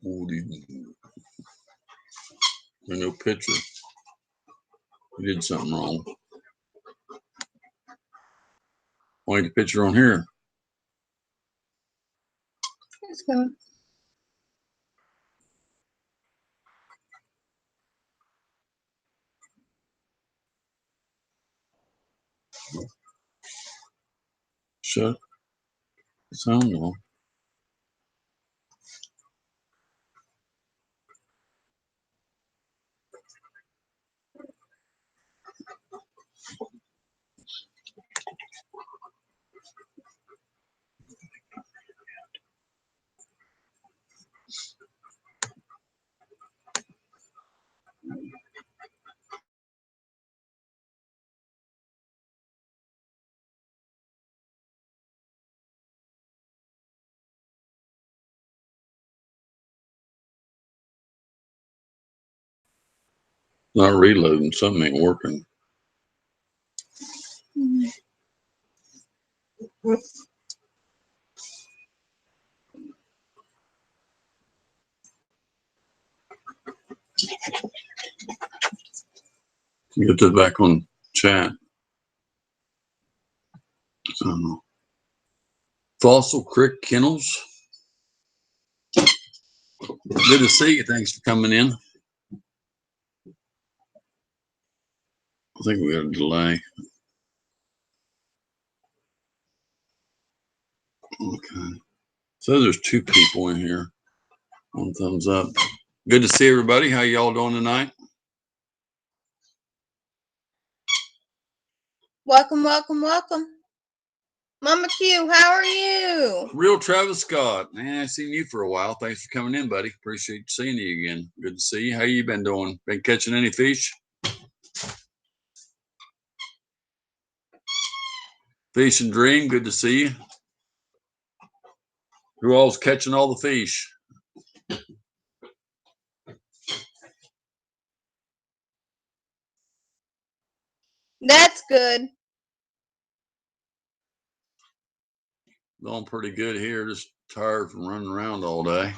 No picture. You did something wrong. Why the picture on here? Let's go. Shut the sound off. Not reloading. Something ain't working. Get this back on chat. Fossil Creek Kennels. Good to see you. Thanks for coming in. I think we got a delay. Okay. So there's two people in here. One thumbs up. Good to see everybody. How y'all doing tonight? Welcome, welcome, welcome. Mama Q, how are you? Real Travis Scott. Man, I've seen you for a while. Thanks for coming in, buddy. Appreciate seeing you again. Good to see you. How you been doing? Been catching any fish? Fish and Dream, good to see you. Who all's catching all the fish? That's good. Going pretty good here. Just tired from running around all day.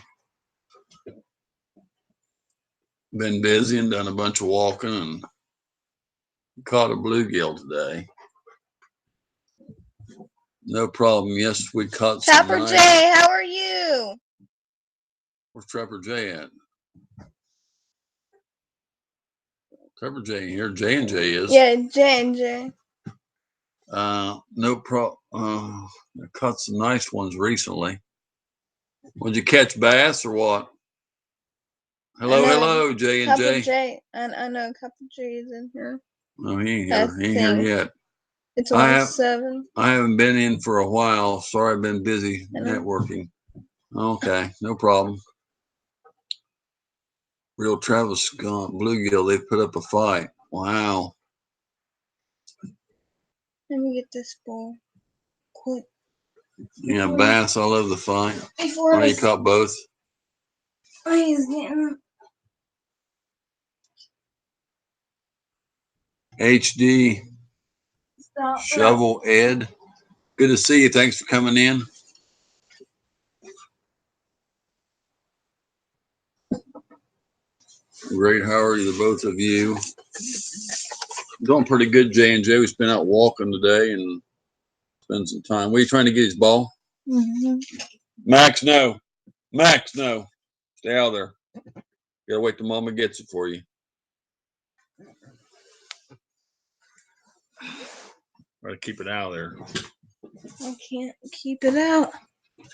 Been busy and done a bunch of walking and caught a bluegill today. No problem. Yes, we caught some. Trapper J, how are you? Where's Trapper J at? Trapper J in here. J and J is. Yeah, J and J. No problem. I caught some nice ones recently. Would you catch bass or what? Hello, J and J. I know a couple J's in here. No, he ain't here. He ain't here yet. It's 1-7. I haven't been in for a while. Sorry, I've been busy networking. Okay, no problem. Real Travis Scott bluegill. They put up a fight. Wow. Let me get this ball. Quick. Yeah, bass all over the fight. Oh, you caught both? Oh, he's getting HD. Stop Shovel Ed. Good to see you. Thanks for coming in. Great. How are you, the both of you? Doing pretty good, J and J. We've been out walking today and spend some time. What are you trying to get his ball? Max, no. Max, no. Stay out there. You gotta wait till Mama gets it for you. Try to keep it out of there. I can't keep it out.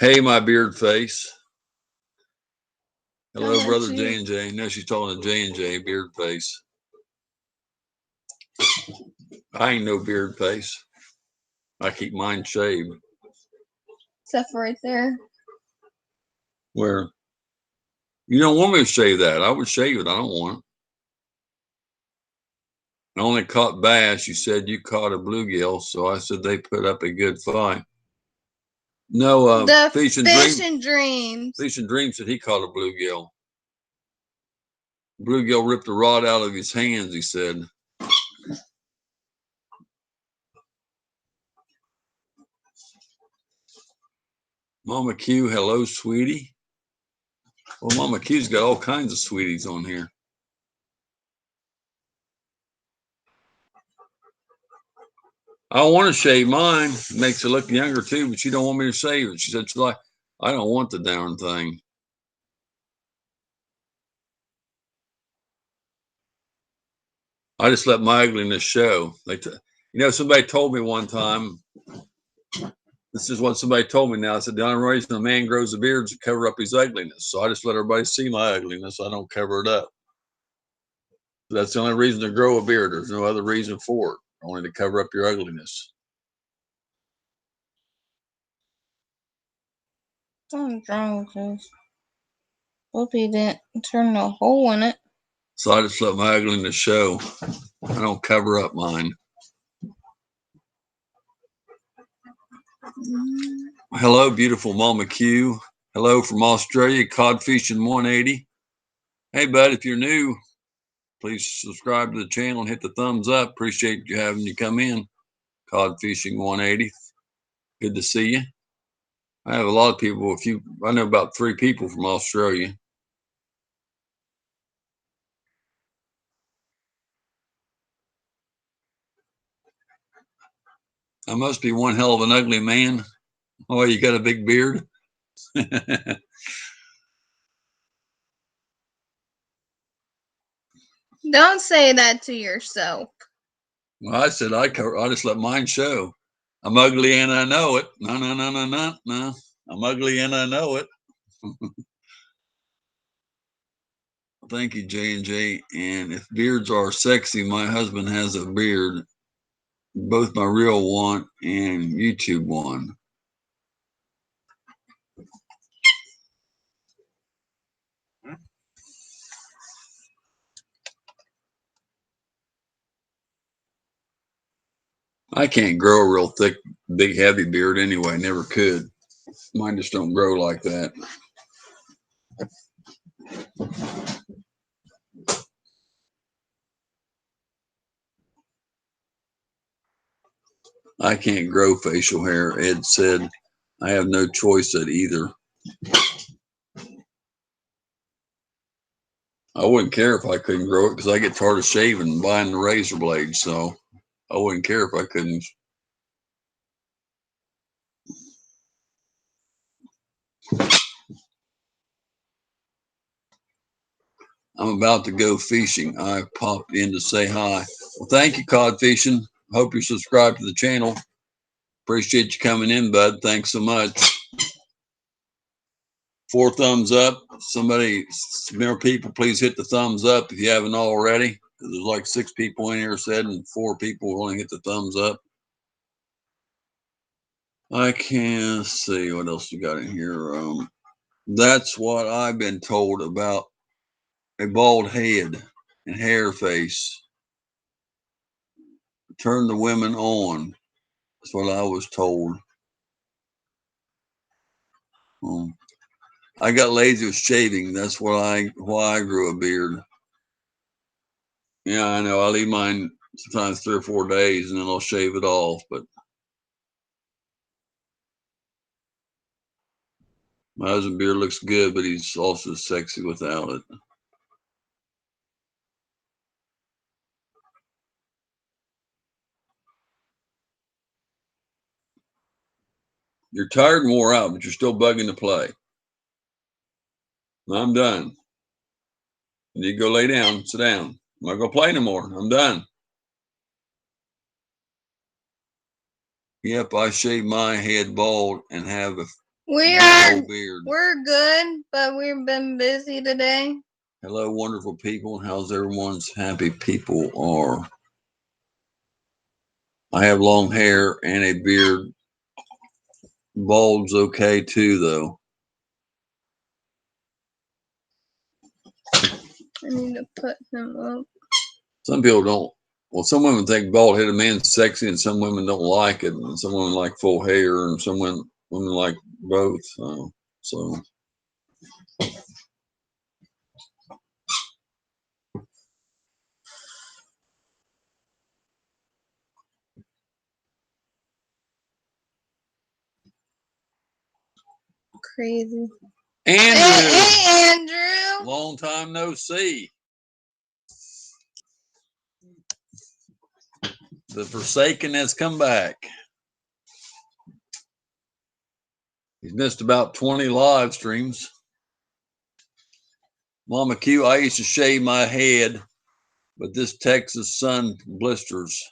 Hey, my beard face. Hello, brother J and J. No, she's talking to J and J, beard face. I ain't no beard face. I keep mine shaved. Except for right there. Where? You don't want me to shave that. I would shave it. I don't want it. I only caught bass. You said you caught a bluegill, so I said they put up a good fight. No, Fish and Dreams. Fish and Dreams said he caught a bluegill. Bluegill ripped the rod out of his hands, he said. Mama Q, hello, sweetie. Well, Mama Q's got all kinds of sweeties on here. I don't want to shave mine. It makes her look younger too, but she don't want me to shave it. She said, she's like, I don't want the darn thing. I just let my ugliness show. Somebody told me one time, this is what somebody told me now. I said, the only reason a man grows a beard is to cover up his ugliness. So I just let everybody see my ugliness. I don't cover it up. That's the only reason to grow a beard. There's no other reason for it. Only to cover up your ugliness. Something's wrong with this. Hope he didn't turn a hole in it. So I just let my ugliness show. I don't cover up mine. Hello, beautiful Mama Q. Hello from Australia, Cod Fishing 180. Hey, bud, if you're new, please subscribe to the channel and hit the thumbs up. Appreciate you having you come in. Cod Fishing 180. Good to see you. I have a lot of people. I know about 3 people from Australia. I must be one hell of an ugly man. Oh, you got a big beard? Don't say that to yourself. Well, I said I just let mine show. I'm ugly and I know it. No. I'm ugly and I know it. Thank you, J&J. And if beards are sexy, my husband has a beard, both my real one and YouTube one. I can't grow a real thick, big, heavy beard anyway. Never could. Mine just don't grow like that. I can't grow facial hair. Ed said I have no choice at either. I wouldn't care if I couldn't grow it because I get tired of shaving and buying the razor blades. So I wouldn't care if I couldn't. I'm about to go fishing. I popped in to say hi. Well, thank you, Cod Fishing. Hope you're subscribed to the channel. Appreciate you coming in, bud. Thanks so much. 4 thumbs up. Somebody, more people, please hit the thumbs up if you haven't already. There's like 6 people in here said, and 4 people only hit the thumbs up. I can't see what else you got in here. That's what I've been told about a bald head and hair face. Turn the women on. That's what I was told. I got lazy with shaving. That's why I grew a beard. Yeah, I know. I leave mine sometimes 3 or 4 days, and then I'll shave it off. But my husband's beard looks good, but he's also sexy without it. You're tired and wore out, but you're still bugging to play. I'm done. You need to go lay down, sit down. I'm not gonna play no more. I'm done. Yep, I shave my head bald and have a beard. We're good, but we've been busy today. Hello, wonderful people. How's everyone's happy people are? I have long hair and a beard. Bald's okay too, though. I need to put him up. Some people don't. Well, some women think bald-headed men's sexy, and some women don't like it. And some women like full hair, and some women like both. So Crazy. Andrew. Hey, Andrew. Long time no see. The Forsaken has come back. He's missed about 20 live streams. Mama Q, I used to shave my head, but this Texas sun blisters.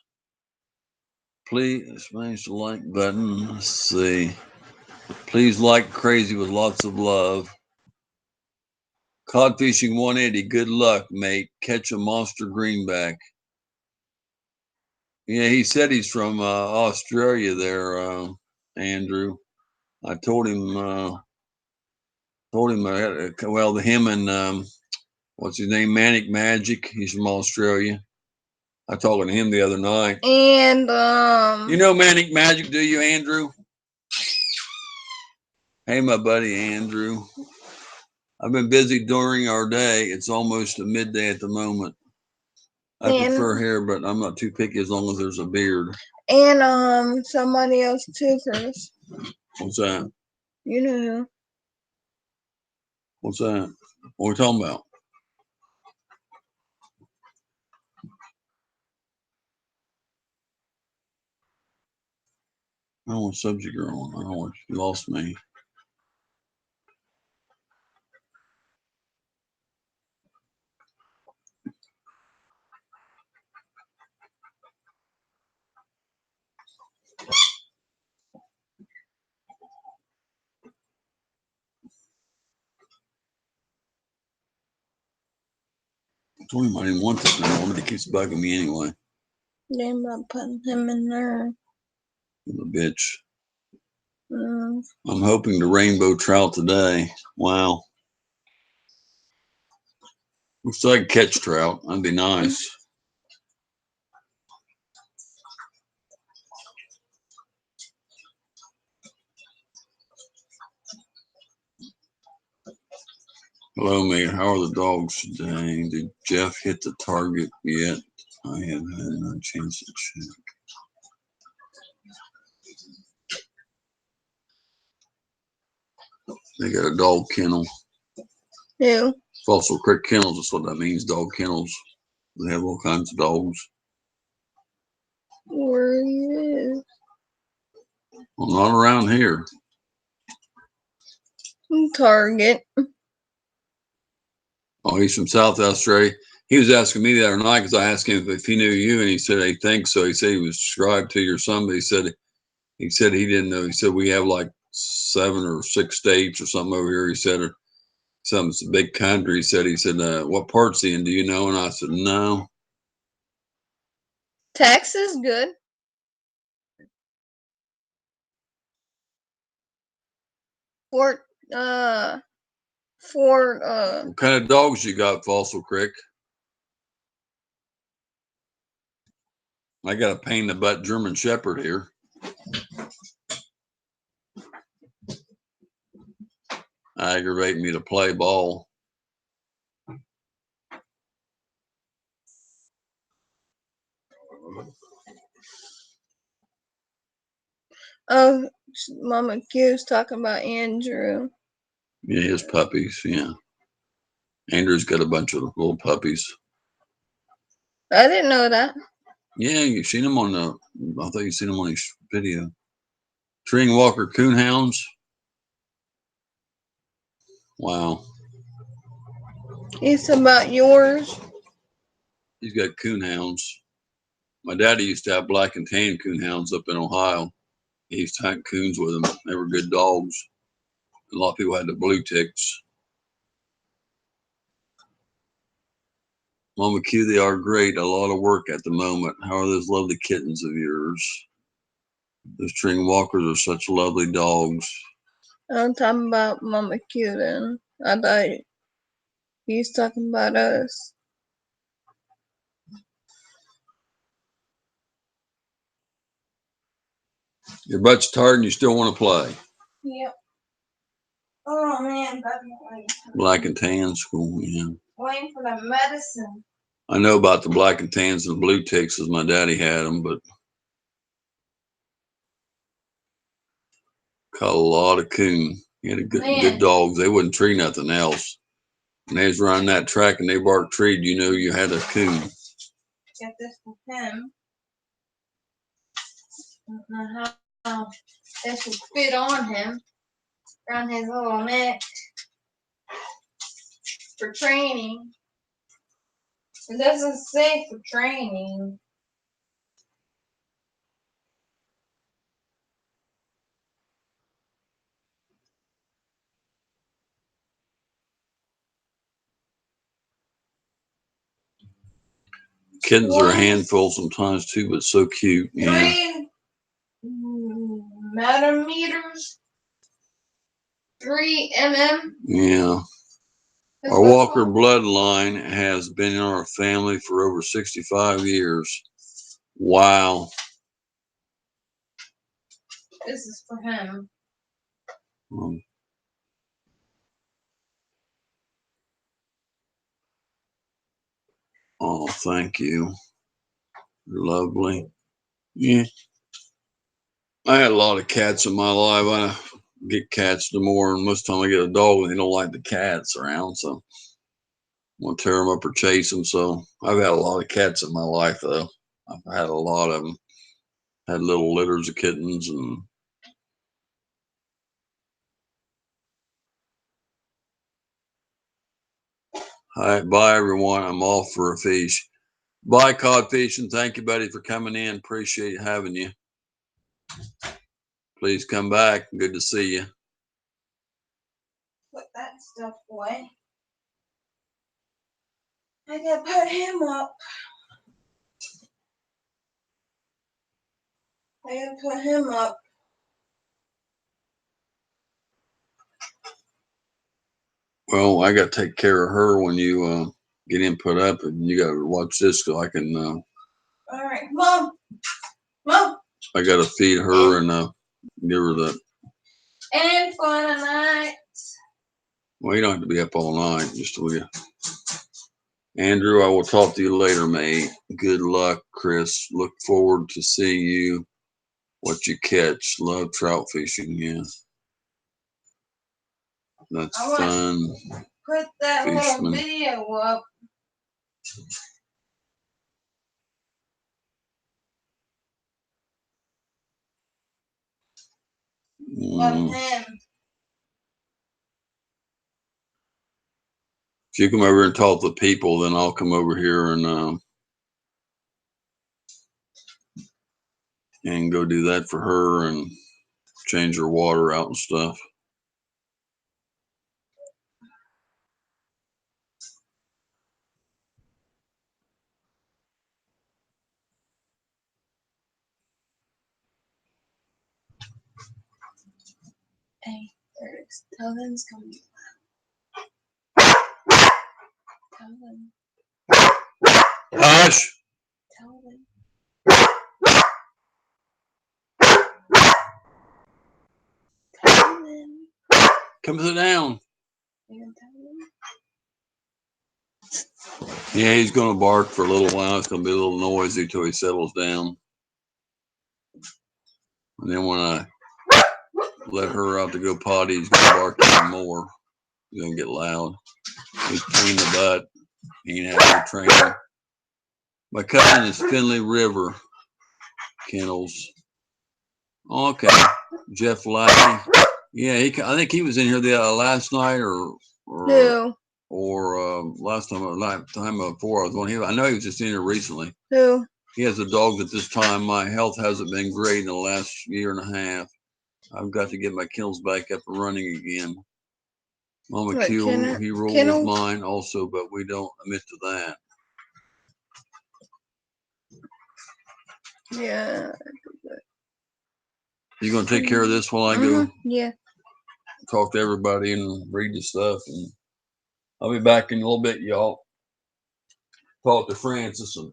Please smash the like button. Let's see. Please like crazy with lots of love. Cod fishing 180. Good luck, mate. Catch a monster greenback. Yeah, he said he's from Australia there, Andrew. I told him, well, him and what's his name, Manic Magic. He's from Australia. I talked to him the other night. And you know Manic Magic, do you, Andrew? Hey, my buddy Andrew. I've been busy during our day. It's almost a midday at the moment. I prefer hair, but I'm not too picky as long as there's a beard. And somebody else too, Chris. What's that? You know who? What's that? What are we talking about? I don't want subject you're on. I don't want you lost me. I told him I didn't want this anymore, but he keeps bugging me anyway. They're about putting him in there. The bitch. I'm hoping to rainbow trout today. Wow. Looks like catch trout. That'd be nice. Hello, Mayor. How are the dogs today? Did Jeff hit the target yet? I have had no chance to check. They got a dog kennel. Who? Fossil Creek Kennels. That's what that means, dog kennels. They have all kinds of dogs. Where he is? Well, not around here. Target. Oh, he's from South Australia. He was asking me the other night because I asked him if he knew you, and he said he thinks so. He said he was subscribed to your son, but he said he didn't know. He said we have like 7 or 6 states or something over here. He said or something. It's a big country. He said what part's he in? Do you know? And I said no. Texas, good. What kind of dogs you got, Fossil Creek? I got a pain in the butt German Shepherd here. Aggravating me to play ball. Oh, Mama Q's talking about Andrew. Yeah, his puppies. Yeah, Andrew's got a bunch of little puppies. I didn't know that. Yeah, you've seen him on the. I thought you seen him on his video. Treeing Walker Coonhounds. Wow. It's about yours. He's got coonhounds. My daddy used to have black and tan coonhounds up in Ohio. He used to hunt coons with them. They were good dogs. A lot of people had the blue ticks. Mama Q, they are great. A lot of work at the moment. How are those lovely kittens of yours? Those Treeing Walkers are such lovely dogs. I'm talking about Mama Q then. I thought he's talking about us. Your butt's tired and you still want to play. Yep. Oh man, Black and tan school, yeah. Waiting for the medicine. I know about the black and tans and the blue ticks as my daddy had them, but caught a lot of coon. He had a good dogs. They wouldn't tree nothing else. And they was running that track and they barked treed, you knew you had a coon. Got this for him. I don't know how this would fit on him, around his little neck for training. It doesn't say for training. Kittens are a handful sometimes too, but so cute. Yeah. 3 millimeters. 3 mm. Yeah. Our Walker bloodline has been in our family for over 65 years. Wow. This is for him. Oh, thank you. You're lovely. Yeah. I had a lot of cats in my life. I get cats the more, and most of the time I get a dog and they don't like the cats around, so I'm gonna tear them up or chase them. So I've had a lot of cats in my life, though. I've had a lot of them. Had little litters of kittens and. All right, bye everyone. I'm off for a fish. Bye, codfish, and thank you, buddy, for coming in. Appreciate having you. Please come back. Good to see you. Put that stuff away. I gotta put him up. I gotta put him up. Well, I got to take care of her when you get him put up, and you got to watch this so I can. All right, Mom. Mom. I got to feed her and give her the. And for the night. Well, you don't have to be up all night. Just till you. Andrew, I will talk to you later, mate. Good luck, Chris. Look forward to seeing you. What you catch. Love trout fishing. Yeah. That's fun. Put that Fishman. little video up. Of him. If you come over and talk to people, then I'll come over here and go do that for her and change her water out and stuff. Hey, tell them it's coming. Tell them. Hush! Tell them. Tell them. Come sit down. You gonna tell them? Yeah, he's going to bark for a little while. It's going to be a little noisy till he settles down. And then when I let her out to go potty, he's going to bark even more. He's going to get loud. He's clean the butt. He ain't had no training. My cousin is Finley River Kennels. Okay. Jeff Lackey. Yeah, I think he was in here the last night or Who? Or last time before I was on here. I know he was just in here recently. Who? He has a dog at this time. My health hasn't been great in the last year and a half. I've got to get my kennels back up and running again. Mama Q, he rules mine also, but we don't admit to that. Yeah. You gonna take care of this while I go? Yeah. Talk to everybody and read the stuff, and I'll be back in a little bit, y'all. Talk to Francis and.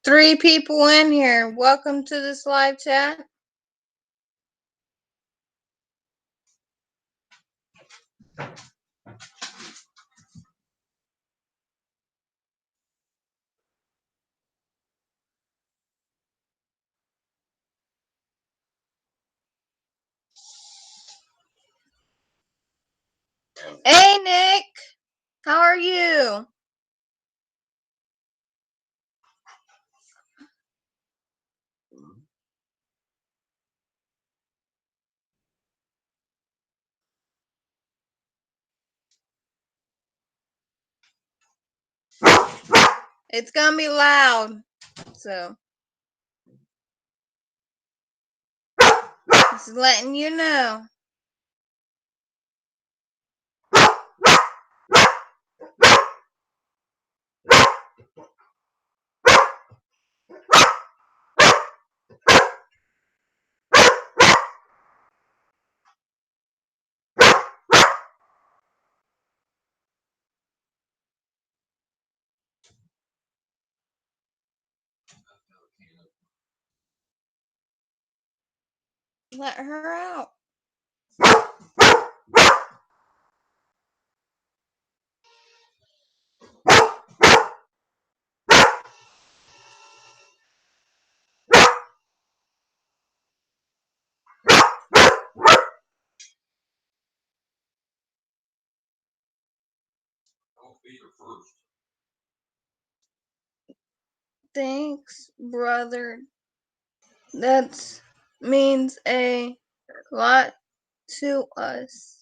3 people in here. Welcome to this live chat. Hey, Nick. How are you? It's gonna be loud, so just letting you know. Let her out. Thanks, brother. That means a lot to us.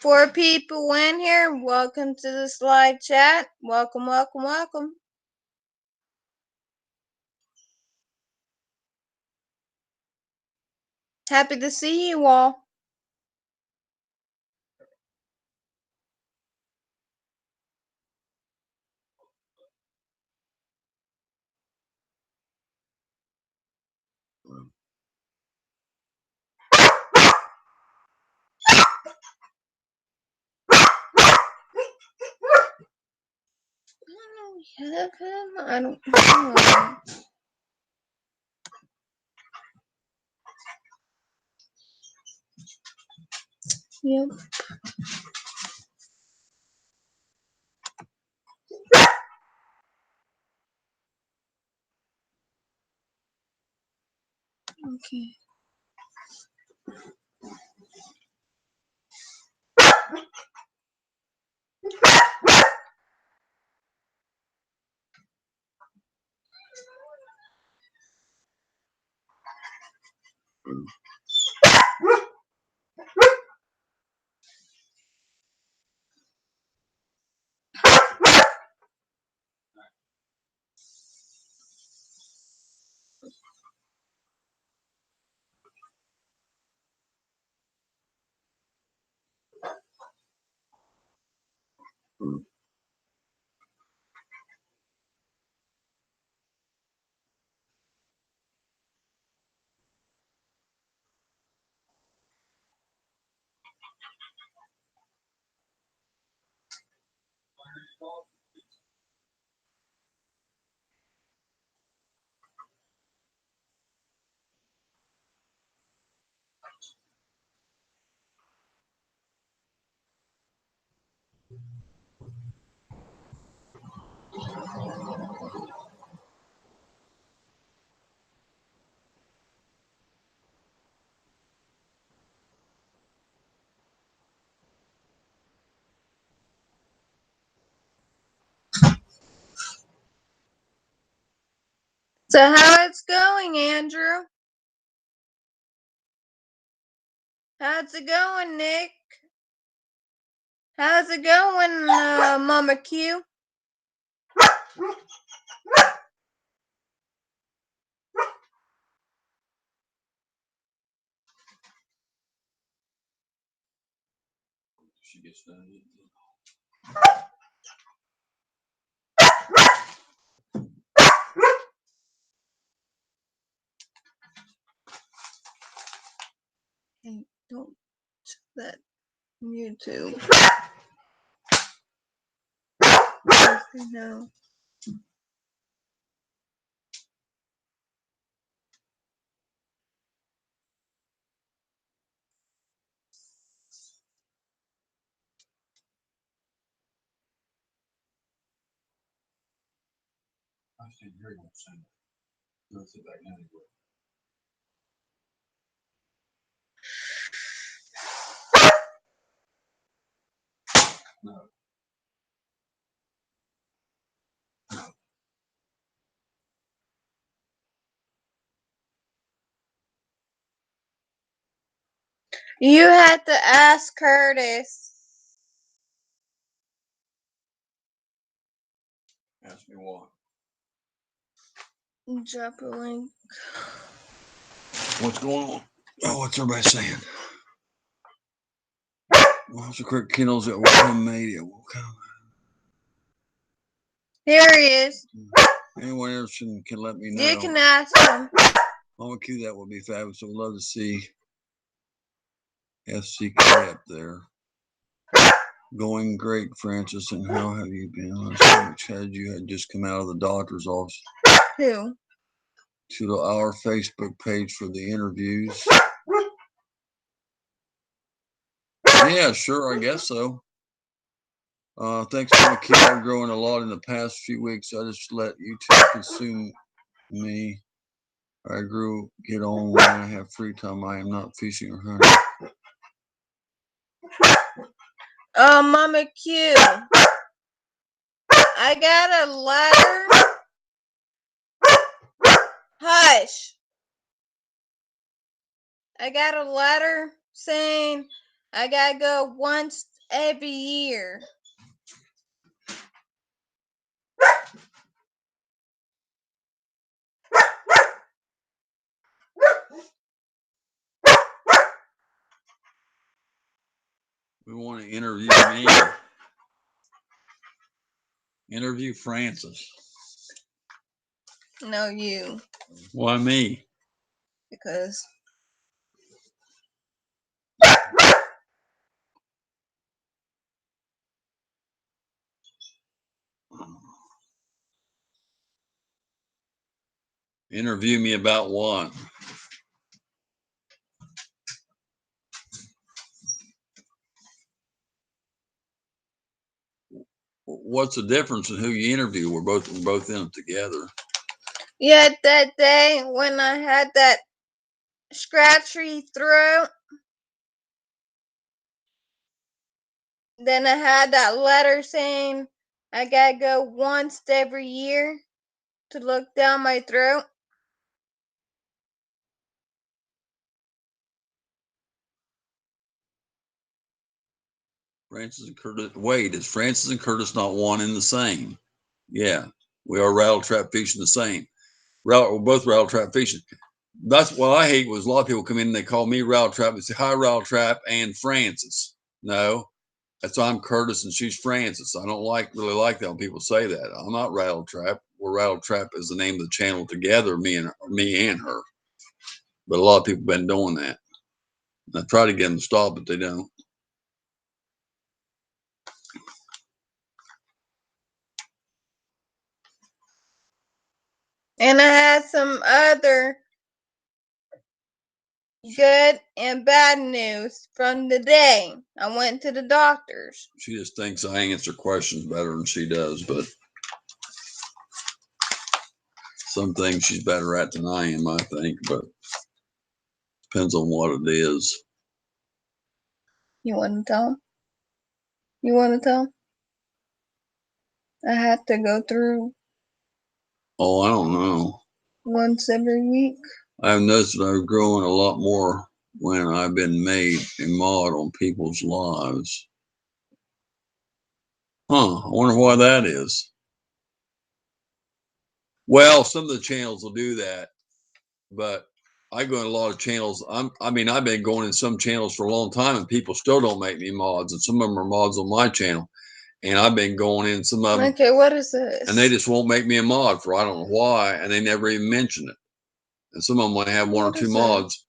Four people in here. Welcome to this live chat. Welcome, welcome, welcome. Happy to see you all. I don't know. Yep. Okay. So how it's going, Andrew? How's it going, Nick? How's it going, Mama Q? She gets done. Hey, don't that YouTube. Yes, I know. I can't hear you saying that. Don't sit back anyway. No. You had to ask Curtis. Ask me what. Drop a link. What's going on? Oh, what's everybody saying? What's the correct kennels that will come made? It will come. Here he is. Anyone else can let me know. You can ask him. Mama Q, that would be fabulous. I would love to see FCK up there. Going great, Francis. And how have you been? How much had you had just come out of the doctor's office? Who? To our Facebook page for the interviews. Yeah, sure. I guess so. Thanks, Mama Q. I'm growing a lot in the past few weeks. I just let YouTube consume me. I get on when I have free time. I am not fishing or hunting. Mama Q. I got a letter. Hush. I got a letter saying I gotta go once every year. We want to interview me. Interview Francis. No, you. Why me? Because Interview me about what? What's the difference in who you interview? We're both in it together. yeah, that day when I had that scratchy throat, then I had that letter saying I gotta go once every year to look down my throat. Francis and Curtis. Wait, is Francis and Curtis not one and the same? Yeah, we are rattle trap fishing the same. We're both rattle trap fishing. That's what I hate was a lot of people come in and they call me rattle trap and say, hi, rattle trap and Francis. No, that's why I'm Curtis and she's Francis. I don't really like that when people say that. I'm not rattle trap. We're rattle trap is the name of the channel together, me and her. But a lot of people have been doing that. And I try to get them to stop, but they don't. And I had some other good and bad news from the day. I went to the doctor's. She just thinks I answer questions better than she does, but some things she's better at than I am, I think, but depends on what it is. You want to tell him? You want to tell him? I had to go through Oh, I don't know. once every week. I've noticed that I've grown a lot more when I've been made a mod on people's lives. Huh, I wonder why that is. Well, some of the channels will do that, but I go in a lot of channels. I mean, I've been going in some channels for a long time, and people still don't make me mods, and some of them are mods on my channel. And I've been going in some of them. Okay, what is this? And they just won't make me a mod for I don't know why, and they never even mention it. And some of them might have one or two mods,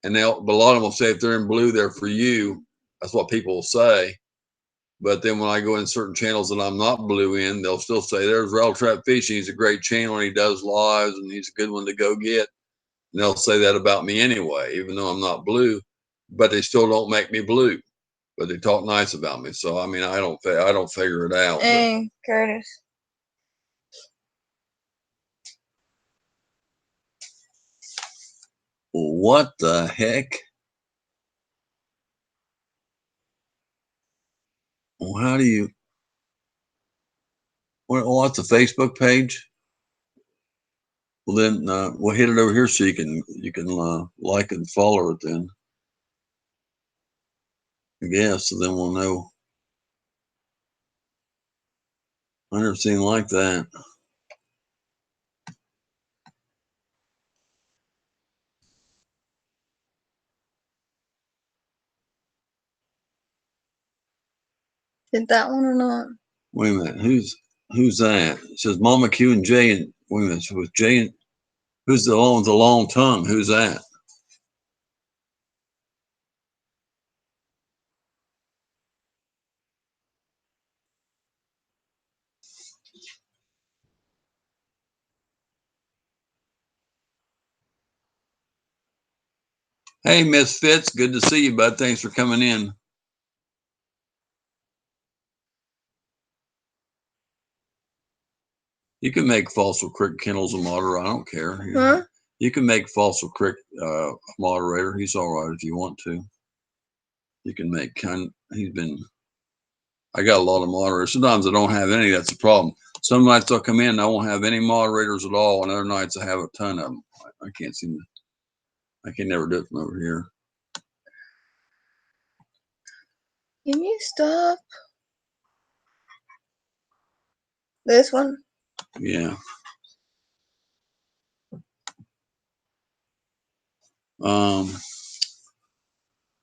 and but a lot of them will say if they're in blue, they're for you. That's what people will say. But then when I go in certain channels that I'm not blue in, they'll still say there's Rail Trap Fishing. He's a great channel, and he does lives, and he's a good one to go get. And they'll say that about me anyway, even though I'm not blue. But they still don't make me blue. But they talk nice about me. So I mean, I don't figure it out. Hey, Curtis. What the heck? Well, how do you? What's a Facebook page? Well, then we'll hit it over here so you can like and follow it. Then I guess so. Then we'll know. I never seen like that. Did that one or not? Wait a minute. Who's that? It says Mama Q and Jay. And wait a minute. So with Jay and who's the one with the long tongue? Who's that? Hey, Miss Fitz. Good to see you, bud. Thanks for coming in. You can make Fossil Creek kennels a moderator. I don't care. Huh? You can make Fossil Creek a moderator. He's all right if you want to. You can make he's been. I got a lot of moderators. Sometimes I don't have any. That's the problem. Some nights I'll come in and I won't have any moderators at all, and other nights I have a ton of them. I can't seem to. I can never do it from over here. Can you stop? This one? Yeah.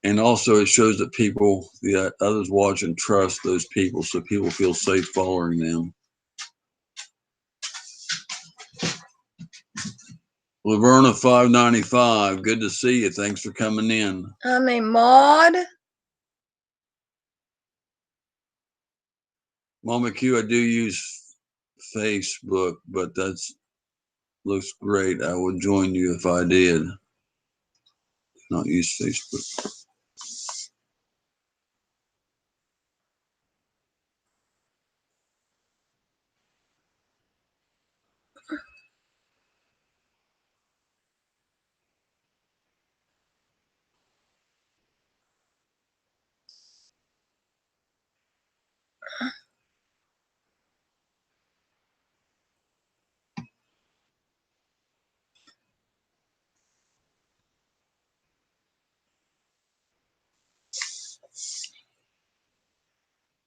And also it shows that people, the others watch and trust those people, so people feel safe following them. Laverna 595, good to see you. Thanks for coming in. I'm a mod. Mama Q, I do use Facebook, but that's looks great. I would join you if I did. Not use Facebook.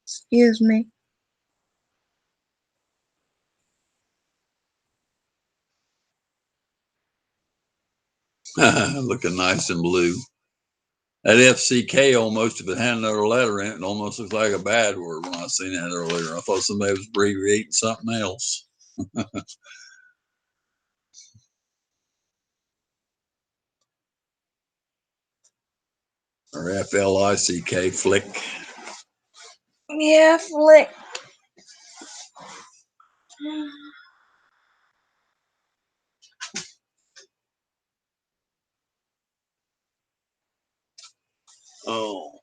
Excuse me. Looking nice and blue. That FCK almost, if it had another letter in it, almost looks like a bad word when I seen that earlier. I thought somebody was abbreviating something else. Or FLICK, flick. Yeah, flick. Oh.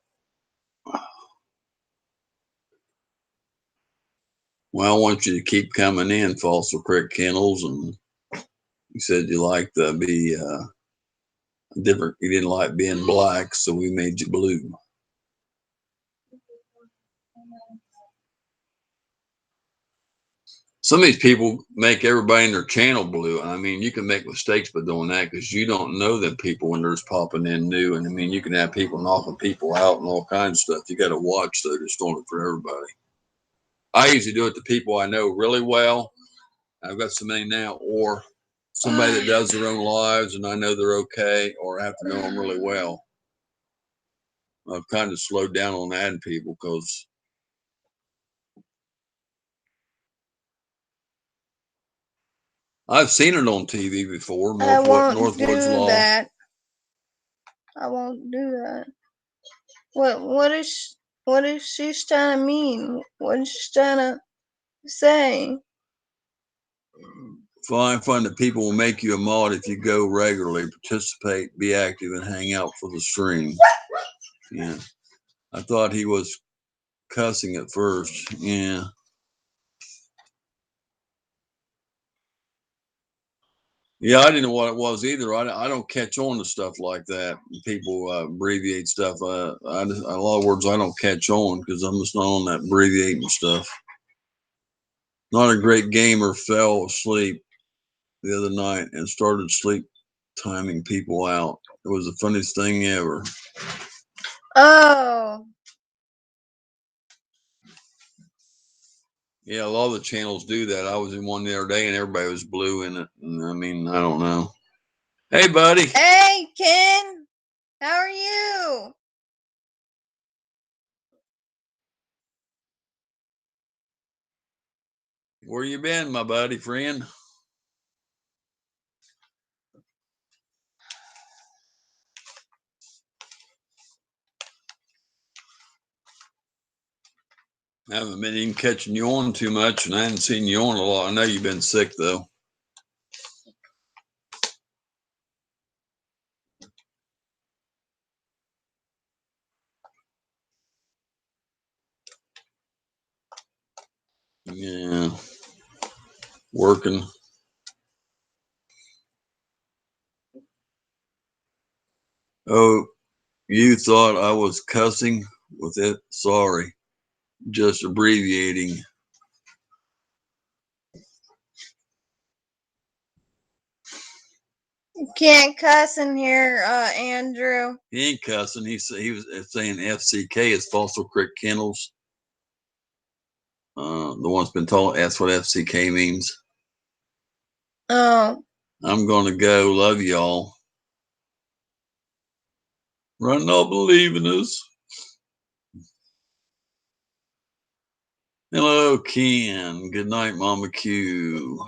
Well, I want you to keep coming in, Fossil Creek Kennels, and you said you like to be different. You didn't like being black, so we made you blue. Some of these people make everybody in their channel blue. I mean, you can make mistakes by doing that because you don't know them people when they're just popping in new. And I mean, you can have people knocking people out and all kinds of stuff. You got to watch, though, just doing it for everybody. I usually do it to people I know really well. I've got so many now, or somebody that does their own lives and I know they're okay, or I have to know them really well. I've kind of slowed down on adding people because I've seen it on TV before. I won't Northwood's do Law. that. I won't do that. What is she trying to mean? What is she trying to say? Find that people will make you a mod if you go regularly, participate, be active, and hang out for the stream. Yeah. I thought he was cussing at first. Yeah. Yeah, I didn't know what it was either. I don't catch on to stuff like that. People abbreviate stuff. A lot of words I don't catch on because I'm just not on that abbreviating stuff. Not a great gamer, fell asleep the other night and started sleep timing people out. It was the funniest thing ever. Oh. Yeah, a lot of the channels do that. I was in one the other day and everybody was blue in it. And I mean, I don't know. Hey, buddy. Hey, Ken. How are you? Where you been, my buddy friend? I haven't been even catching you on too much, and I haven't seen you on a lot. I know you've been sick, though. Yeah. Working. Oh, you thought I was cussing with it? Sorry. Just abbreviating. You can't cuss in here, Andrew. He ain't cussing. He was saying FCK is Fossil Creek Kennels. The one's been told. That's what FCK means. Oh. I'm gonna go. Love y'all. Run, not believing us. Hello, Ken. Good night, Mama Q.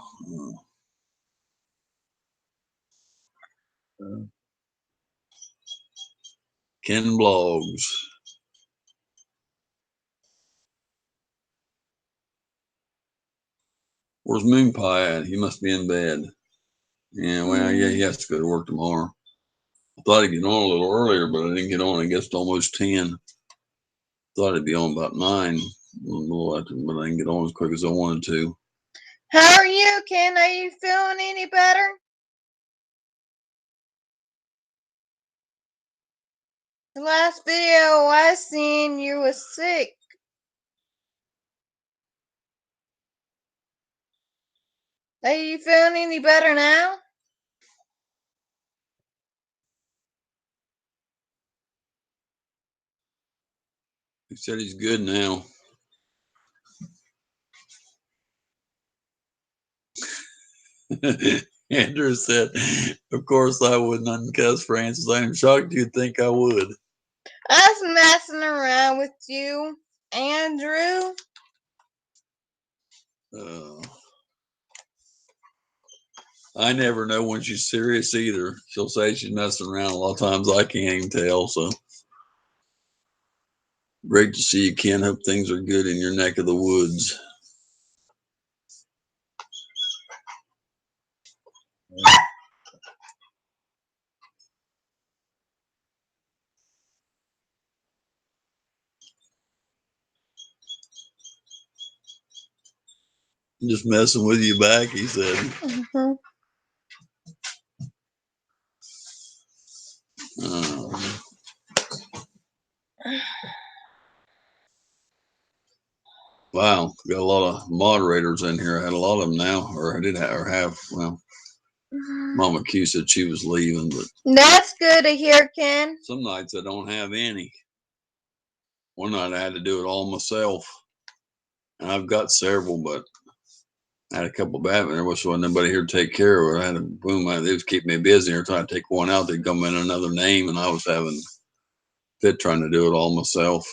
Ken blogs. Where's Moon Pie at? He must be in bed. Yeah, well, yeah, he has to go to work tomorrow. I thought he'd get on a little earlier, but I didn't get on. I guess it's almost 10. Thought it'd be on about 9. But I didn't get on as quick as I wanted to. How are you, Ken? Are you feeling any better? The last video I seen, you was sick. Are you feeling any better now? He said he's good now. Andrew said, of course I wouldn't uncuss Francis. I am shocked you'd think I would. I was messing around with you, Andrew. I never know when she's serious either. She'll say she's messing around. A lot of times I can't even tell. So great to see you, Ken. Hope things are good in your neck of the woods. Just messing with you back, he said. Mm-hmm. Wow, got a lot of moderators in here. I had a lot of them now, or I did have. Well, Mama Q said she was leaving, but that's good to hear, Ken. Some nights I don't have any. One night I had to do it all myself, and I've got several, but I had a couple of Batman. There wasn't nobody here to take care of it. I had a boom. They was keeping me busy. Every time I take one out, they'd come in another name, and I was having fit trying to do it all myself.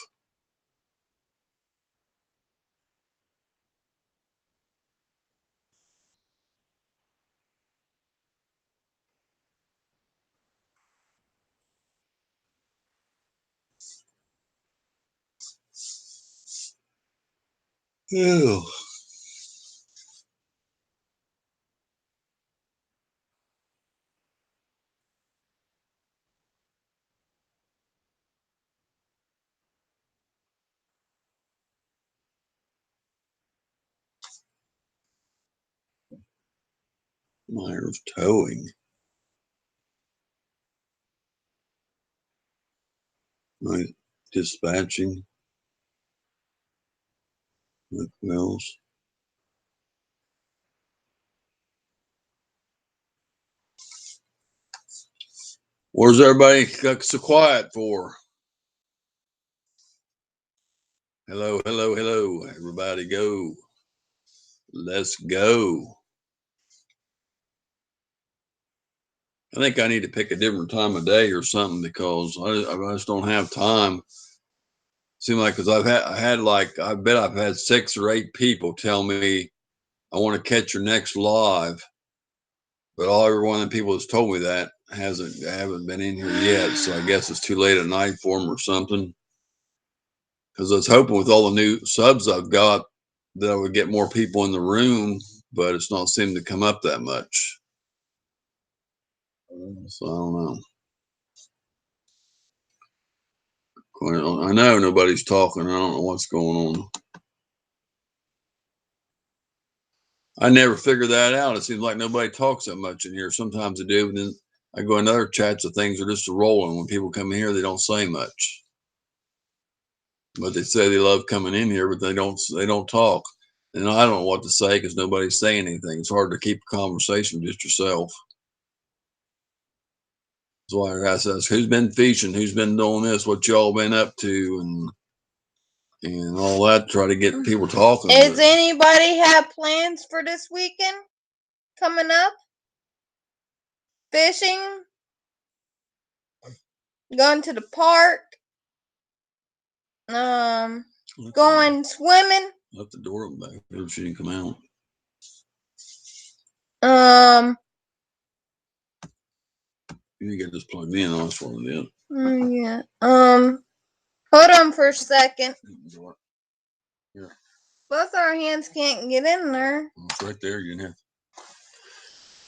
Ew. Myers Towing. Right. Dispatching. Mills. Where's everybody got so quiet for? Hello, hello, hello. Everybody go. Let's go. I think I need to pick a different time of day or something because I just don't have time. Seem like because I bet I've had 6 or 8 people tell me I want to catch your next live, but every one of the people that's told me that haven't been in here yet. So I guess it's too late at night for them or something. Because I was hoping with all the new subs I've got that I would get more people in the room, but it's not seeming to come up that much. So I don't know. I know nobody's talking. I don't know what's going on. I never figured that out. It seems like nobody talks that much in here. Sometimes they do, but then I go in other chats of things are just rolling. When people come in here, they don't say much. But they say they love coming in here, but they don't talk. And I don't know what to say because nobody's saying anything. It's hard to keep a conversation just yourself. That's why I ask us, who's been fishing? Who's been doing this? What y'all been up to? And all that, try to get people talking. Does anybody have plans for this weekend coming up? Fishing? Going to the park? Going swimming? Left the door open back there. She didn't come out. You get this plugged in. I was for it. Yeah. Hold on for a second. Here. Both our hands can't get in there. It's right there. You have.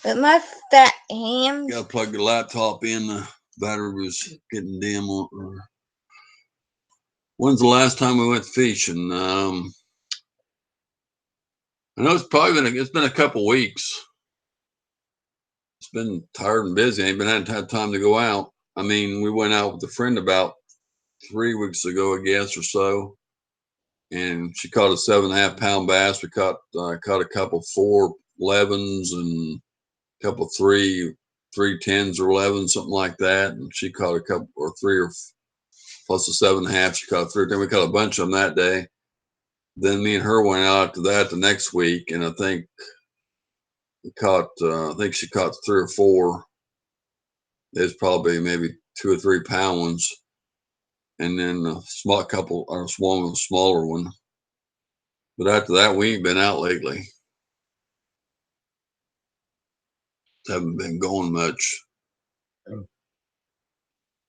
With my fat hands. Got to plug the laptop in. The battery was getting dim. When's the last time we went fishing? I know it's been a couple weeks. It's been tired and busy. I ain't had time to go out. I mean, we went out with a friend about 3 weeks ago, I guess, or so, and she caught a 7.5 pound bass. We caught a couple 4.11s and a couple 3.10s or 11s, something like that. And she caught a couple or 3 or plus a 7.5. She caught 3. Then we caught a bunch of them that day. Then me and her went out after that the next week, and I think she caught 3 or 4. There's probably maybe 2 or 3 pound ones, and then a smaller one. But after that, we ain't been out lately. Haven't been going much.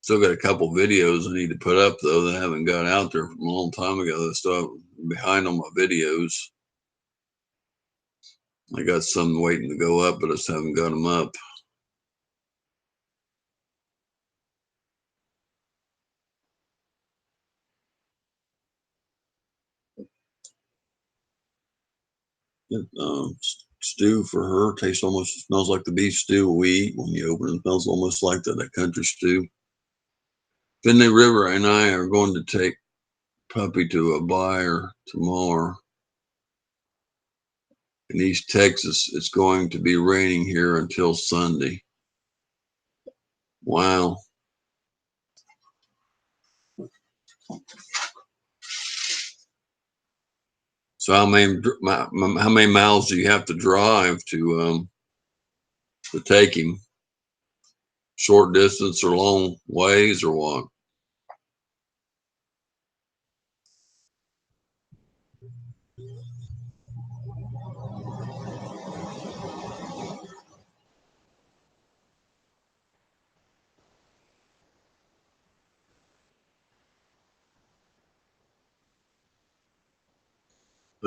Still got a couple videos I need to put up though that I haven't got out there from a long time ago. That stuff behind on my videos. I got some waiting to go up, but I just haven't got them up. Stew for her smells like the beef stew we eat when you open it. It smells almost like that country stew. Finley River and I are going to take puppy to a buyer tomorrow. In East Texas, it's going to be raining here until Sunday. Wow. So how many miles do you have to drive to take him? Short distance or long ways or what?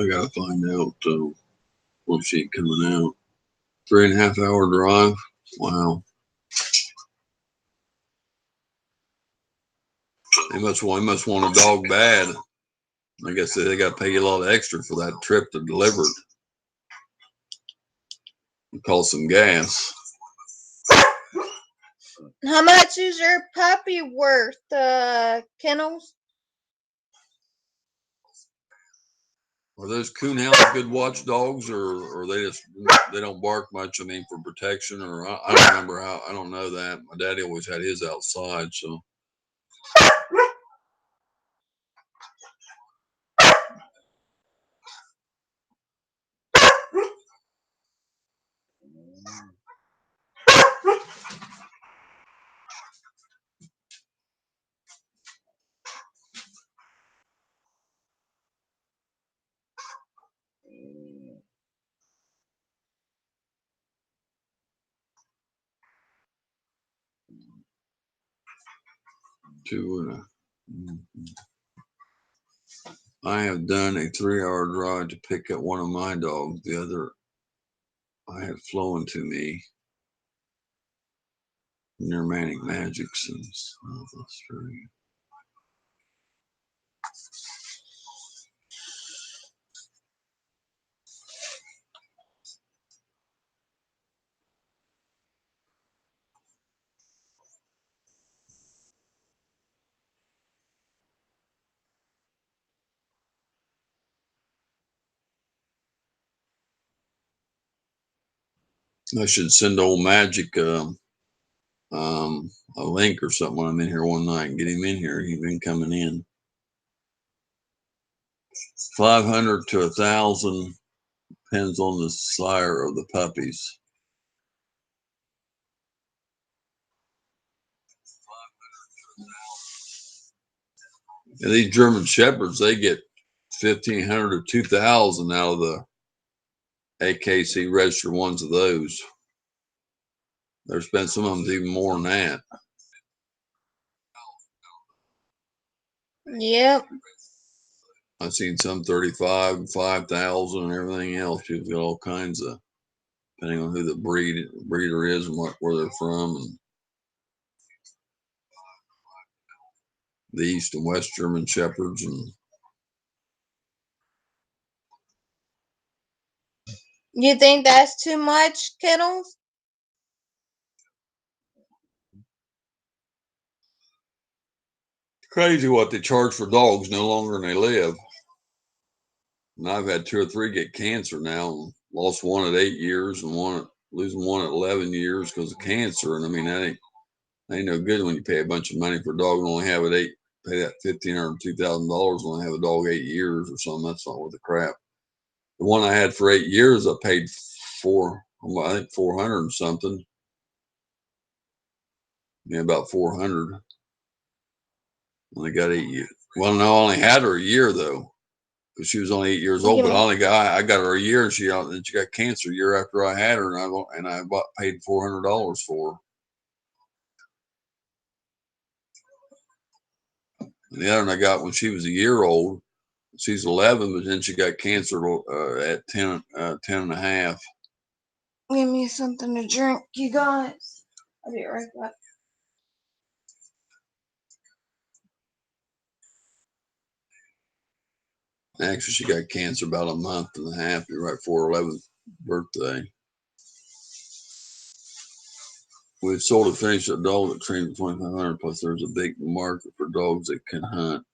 I gotta find out when she's coming out. 3.5 hour drive. Wow. He must want a dog bad. I guess they got to pay you a lot extra for that trip to deliver it. It cost some gas. How much is your puppy worth, Kennels? Are those coonhounds good watchdogs, or they don't bark much? I mean, for protection, or I don't remember how. I don't know that. My daddy always had his outside, so. I have done a 3 hour drive to pick up one of my dogs. The other I have flown to me near Manic Magics in South Australia. I should send old Magic a link or something when I'm in here one night and get him in here. He's been coming in. 500 to 1,000 depends on the sire of the puppies. And these German Shepherds, they get 1,500 to 2,000 out of the AKC registered ones of those. There's been some of them even more than that. Yep. I've seen some 35, 5,000 and everything else. You've got all kinds of, depending on who the breeder is and where they're from, and the East and West German Shepherds. And You think that's too much, Kennels? crazy what they charge for dogs no longer than they live. And I've had 2 or 3 get cancer now. Lost one at 8 years and losing one at 11 years because of cancer. And I mean, that ain't no good when you pay a bunch of money for a dog and only have it pay that $1,500 or $2,000 and only have a dog 8 years or something. That's not worth the crap. The one I had for 8 years, I paid I think 400 and something. Yeah, about 400. Only got 8 years. Well, no, I only had her a year though, because she was only 8 years old. But I got her a year, and she got cancer a year after I had her, and I paid $400 for her. And the other one I got when she was a year old. She's 11, but then she got cancer at 10 and a half. Give me something to drink, you guys. I'll be right back. Actually, she got cancer about a month and a half right before her 11th birthday. We've sold a finished dog that trained for $2,500. Plus, there's a big market for dogs that can hunt.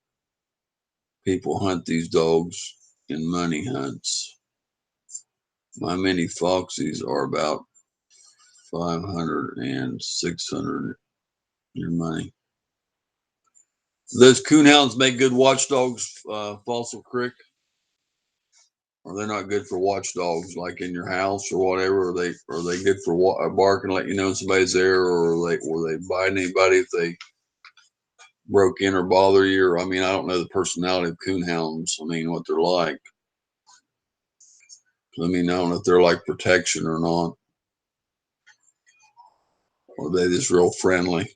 People hunt these dogs in money hunts. My mini foxies are about 500 and 600 your money. Those coonhounds make good watchdogs, Fossil Creek. Are they not good for watchdogs, like in your house or whatever? Are they good for barking, let you know somebody's there, or were they bite anybody if they broke in or bother you? Or I mean, I don't know the personality of coonhounds. I mean, what they're like. I mean, I don't know if they're like protection or not, or they just real friendly.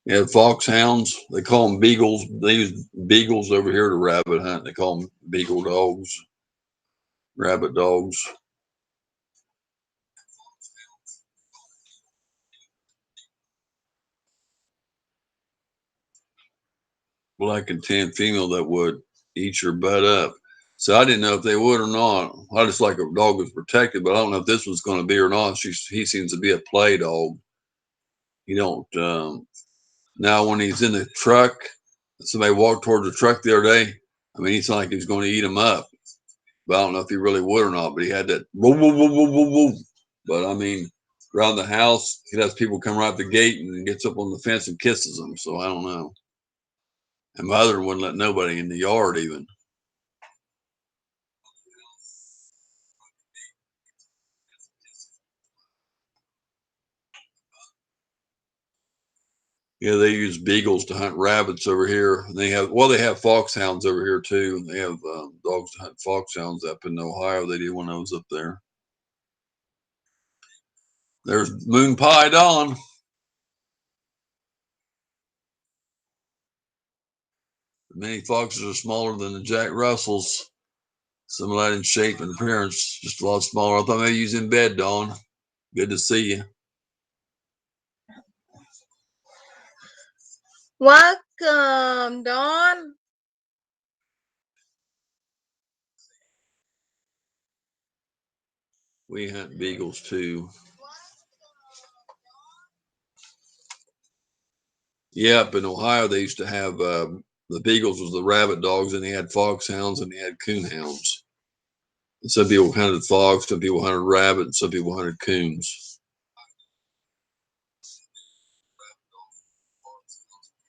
Yeah, foxhounds, they call them beagles. They use beagles over here to rabbit hunt. They call them beagle dogs, rabbit dogs. Black and tan female that would eat your butt up. So I didn't know if they would or not. I just like a dog was protected, but I don't know if this one's going to be or not. He seems to be a play dog. He don't. Now when he's in the truck, somebody walked towards the truck the other day. I mean, he sounded like he was going to eat him up. But I don't know if he really would or not. But he had that woo woo woo woo woo woo. But I mean, around the house, he has people come right at the gate and gets up on the fence and kisses them. So I don't know. And my other wouldn't let nobody in the yard even. Yeah, they use beagles to hunt rabbits over here. And they have foxhounds over here too. They have dogs to hunt foxhounds up in Ohio. They do one of those up there. There's Moon Pie Dawn. Many foxes are smaller than the Jack Russells. Some of that in shape and appearance, just a lot smaller. I thought maybe you was in bed, Dawn. Good to see you. Welcome, Dawn. We hunt beagles too. Yep, in Ohio they used to have the beagles was the rabbit dogs, and they had foxhounds and they had coonhounds. Some people hunted fox, some people hunted rabbit, and some people hunted coons.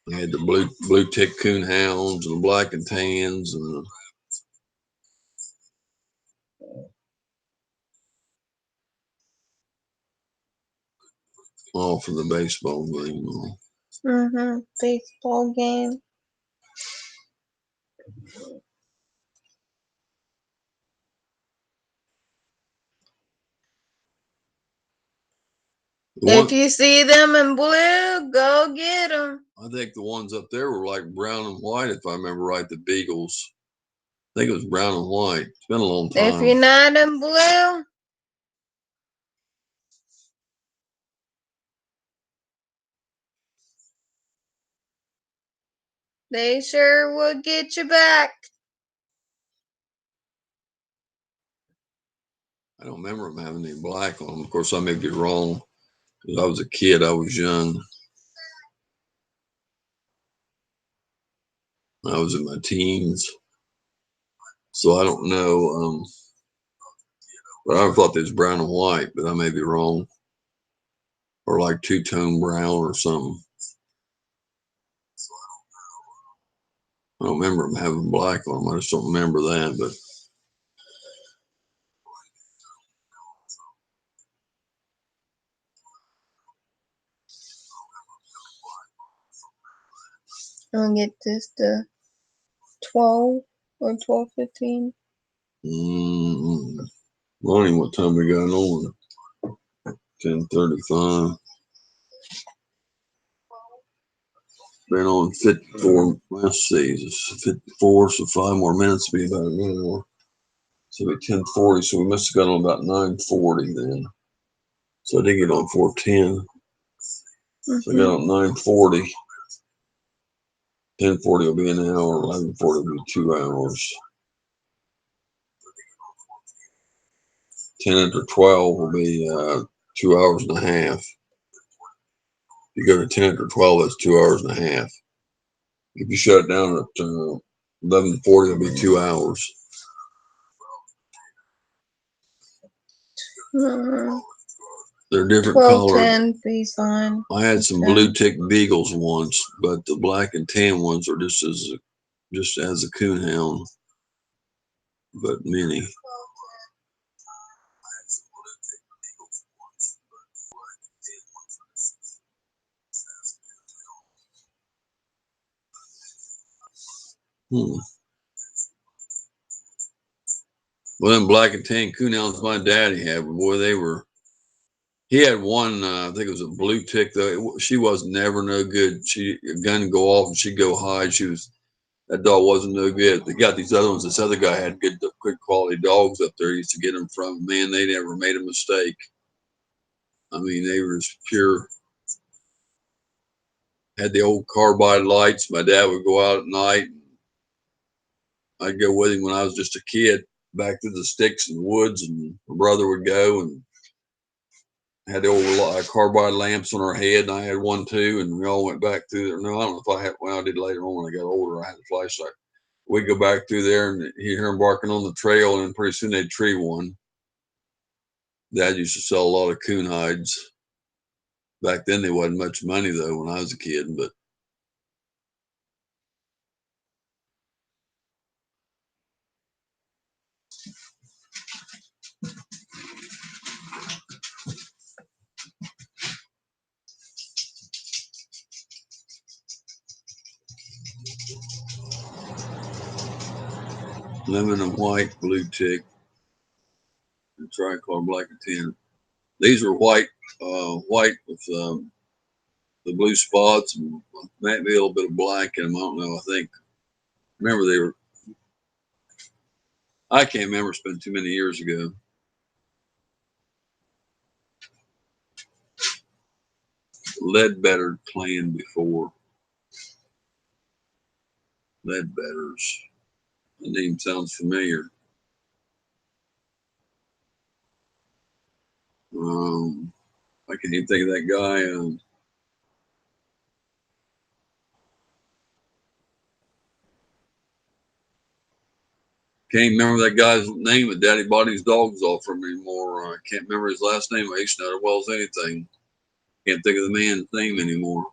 They had the blue tick coon hounds and the black and tans and all for the baseball game. Baseball game. If you see them in blue, go get them. I think the ones up there were like brown and white, if I remember right. The beagles. I think it was brown and white. It's been a long time. If you're not in blue, they sure will get you back. I don't remember them having any black on them. Of course, I may be wrong. Because I was a kid, I was young. I was in my teens. So I don't know. But I thought they was brown and white, but I may be wrong. Or like two-tone brown or something. I don't remember them having black on them. I just don't remember that. But I'll get this to 12 or 12:15. I don't know what time we got on. 10:35. Been on 54. Let's see, it's 54, so 5 more minutes will be about a minute more. So it'll be 10:40. So we must have got on about 9:40 then. So I did get on 4:10. So I got on 9:40. 10:40 will be an hour. 11:40 will be 2 hours. 10 after 12 will be 2 hours and a half. If you go to 10 after 12, that's 2 hours and a half. If you shut it down at 11:40, it'll be 2 hours. They're different 12, colors. 10 piece line. I had some blue tick beagles once, but the black and tan ones are just as a coonhound, but many. Hmm. Well, them black and tan coonhounds my daddy had, boy, they were. He had one, I think it was a blue tick though. She was never no good. A gun go off and she'd go hide. That dog wasn't no good. They got these other ones. This other guy had good quality dogs up there. He used to get them from. Man, they never made a mistake. I mean, they were just pure. Had the old carbide lights. My dad would go out at night. I'd go with him when I was just a kid back to the sticks and woods, and my brother would go and had the old carbide lamps on our head, and I had one too, and we all went back through there. No, I don't know if I had. Well, I did later on when I got older. I had a flashlight. We'd go back through there, and you hear them barking on the trail, and pretty soon they'd tree one. Dad used to sell a lot of coon hides. Back then, there wasn't much money though when I was a kid, but lemon and white, blue tick, and tricolor black and tan. These were white, white with the blue spots and maybe a little bit of black in them. I don't know. I think. Remember they were. I can't remember. It's been too many years ago. Ledbetter clan before. Ledbetters. The name sounds familiar. I can't even think of that guy. Can't remember that guy's name that Daddy bought his dogs off from anymore. I can't remember his last name. I used to know as well as anything. Can't think of the man's name anymore.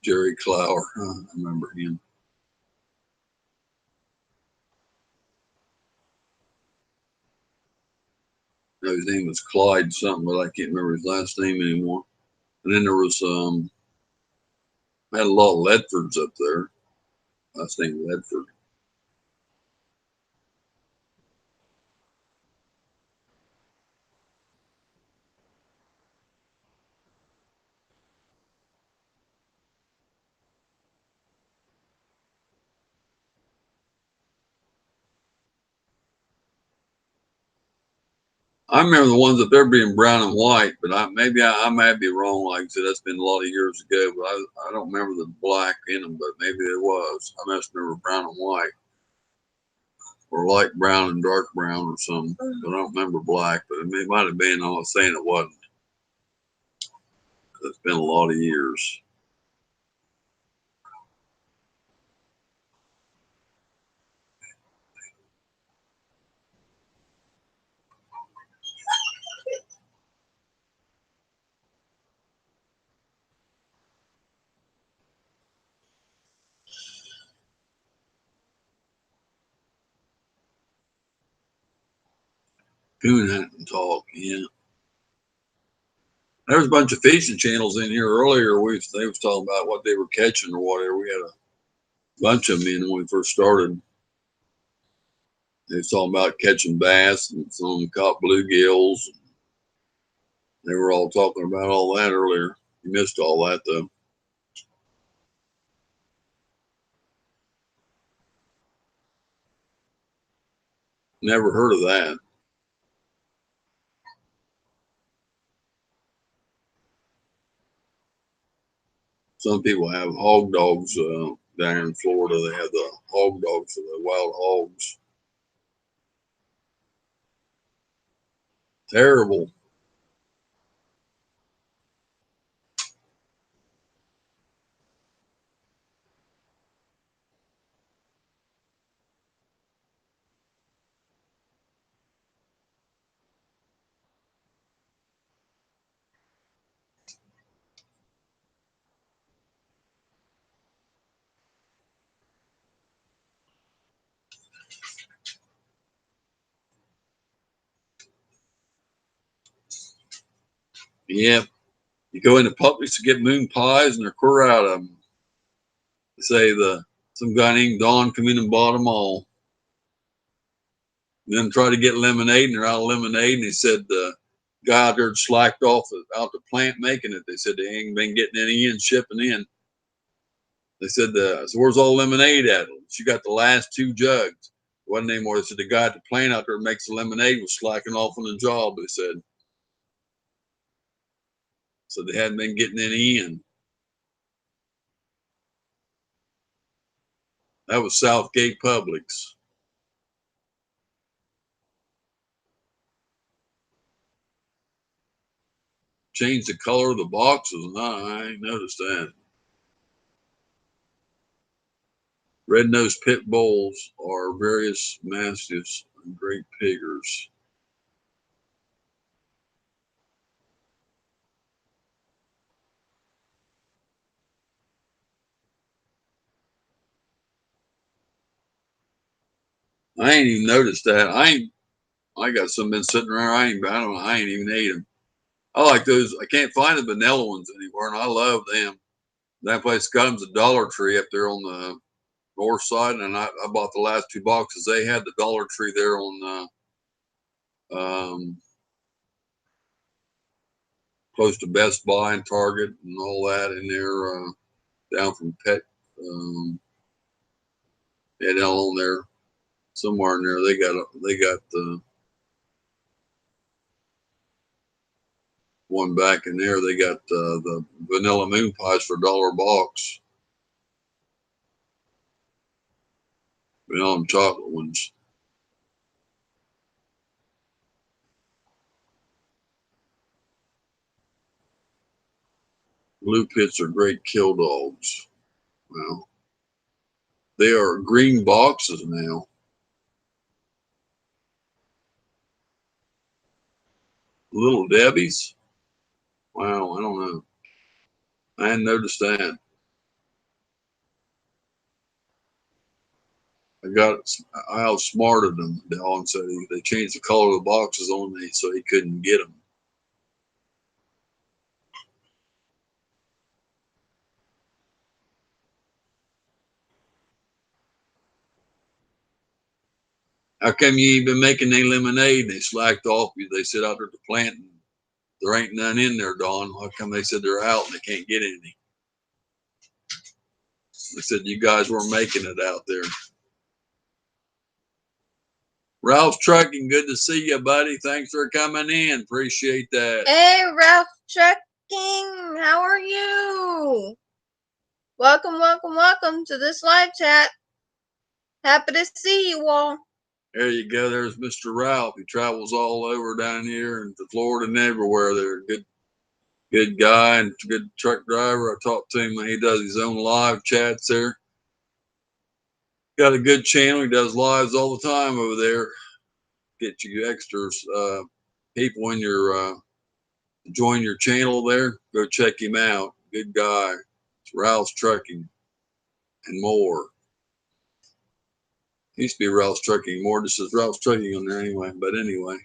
Jerry Clower. I remember him. No, his name was Clyde something, but I can't remember his last name anymore. And then there was I had a lot of Ledfords up there. Last name Ledford. I remember the ones up there being brown and white, but I might be wrong. Like I said, that's been a lot of years ago, but I don't remember the black in them, but maybe there was. I must remember brown and white, or light brown and dark brown or something. But I don't remember black, but it might have been. I was saying it wasn't. It's been a lot of years. Coon hunting talk, yeah. There was a bunch of fishing channels in here earlier. They was talking about what they were catching or whatever. We had a bunch of them in when we first started. They was talking about catching bass and some caught bluegills. They were all talking about all that earlier. You missed all that though. Never heard of that. Some people have hog dogs down in Florida. They have the hog dogs for the wild hogs. Terrible. Yep. You go into Publix to get moon pies, and they're clear out of them. They say some guy named Don come in and bought them all. And then try to get lemonade, and they're out of lemonade. And he said the guy out there slacked off out the plant making it. They said they ain't been getting any in, shipping in. They said, so where's all the lemonade at? She got the last 2 jugs. Wasn't anymore. They said the guy at the plant out there that makes the lemonade was slacking off on the job. They said, so they hadn't been getting any in. That was Southgate Publix. Changed the color of the boxes. No, I ain't noticed that. Red-nosed pit bulls are various mastiffs and great piggers. I ain't even noticed that. I got some been sitting around. I ain't even ate them. I like those. I can't find the vanilla ones anymore, and I love them. That place got them's a Dollar Tree up there on the north side, and I bought the last 2 boxes. They had the Dollar Tree there on close to Best Buy and Target and all that in there, down from Pet, yeah, down on there somewhere in there. They got the one back in there. They got the vanilla moon pies for $1 box. Vanilla chocolate ones. Blue pits are great kill dogs. Well, they are green boxes now. Little Debbie's. Wow, I don't know. I hadn't noticed that. I outsmarted them. Dallin said they changed the color of the boxes on me so he couldn't get them. How come you ain't been making any lemonade? They slacked off you. They said out there at the plant, and there ain't none in there, Don. How come they said they're out and they can't get any? They said you guys weren't making it out there. Ralph Trucking, good to see you, buddy. Thanks for coming in. Appreciate that. Hey, Ralph Trucking, how are you? Welcome, welcome, welcome to this live chat. Happy to see you all. There you go. There's Mr. Ralph. He travels all over down here and to Florida and everywhere. They're good guy and good truck driver. I talked to him when he does his own live chats there. Got a good channel. He does lives all the time over there. Get you extras, people in your join your channel there. Go check him out. Good guy. It's Ralph's Trucking and more. Used to be Ralph's Trucking more. Just says Ralph's Trucking on there anyway. But anyway.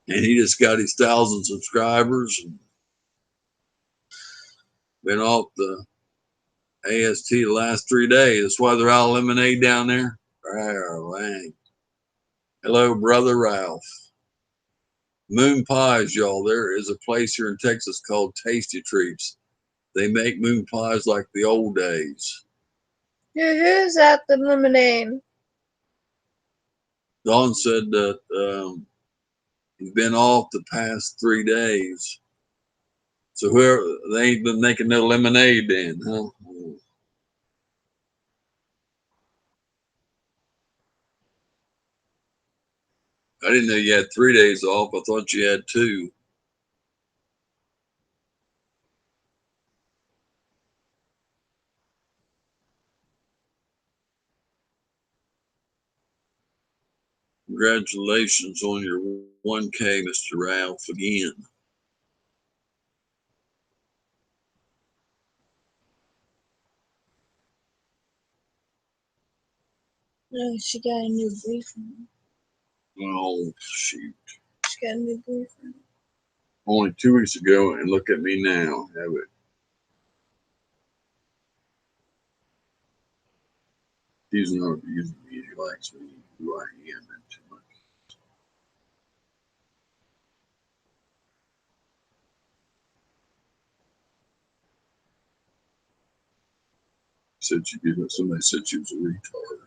And he just got his 1,000 subscribers and been off the AST the last 3 days. That's why they're out of lemonade down there. Oh, hello, brother Ralph. Moon pies, y'all. There is a place here in Texas called Tasty Treats. They make moon pies like the old days. Who's at the lemonade? Don said that he's been off the past 3 days. So they ain't been making no lemonade then, huh? I didn't know you had 3 days off. I thought you had 2. Congratulations on your 1K, Mr. Ralph, again. Oh, she got a new boyfriend. Oh, shoot. She candy boyfriend. Only 2 weeks ago, and look at me now. Have it. He's not abusing me. He likes me who I am and too much. Said she did. Somebody said she was a retard.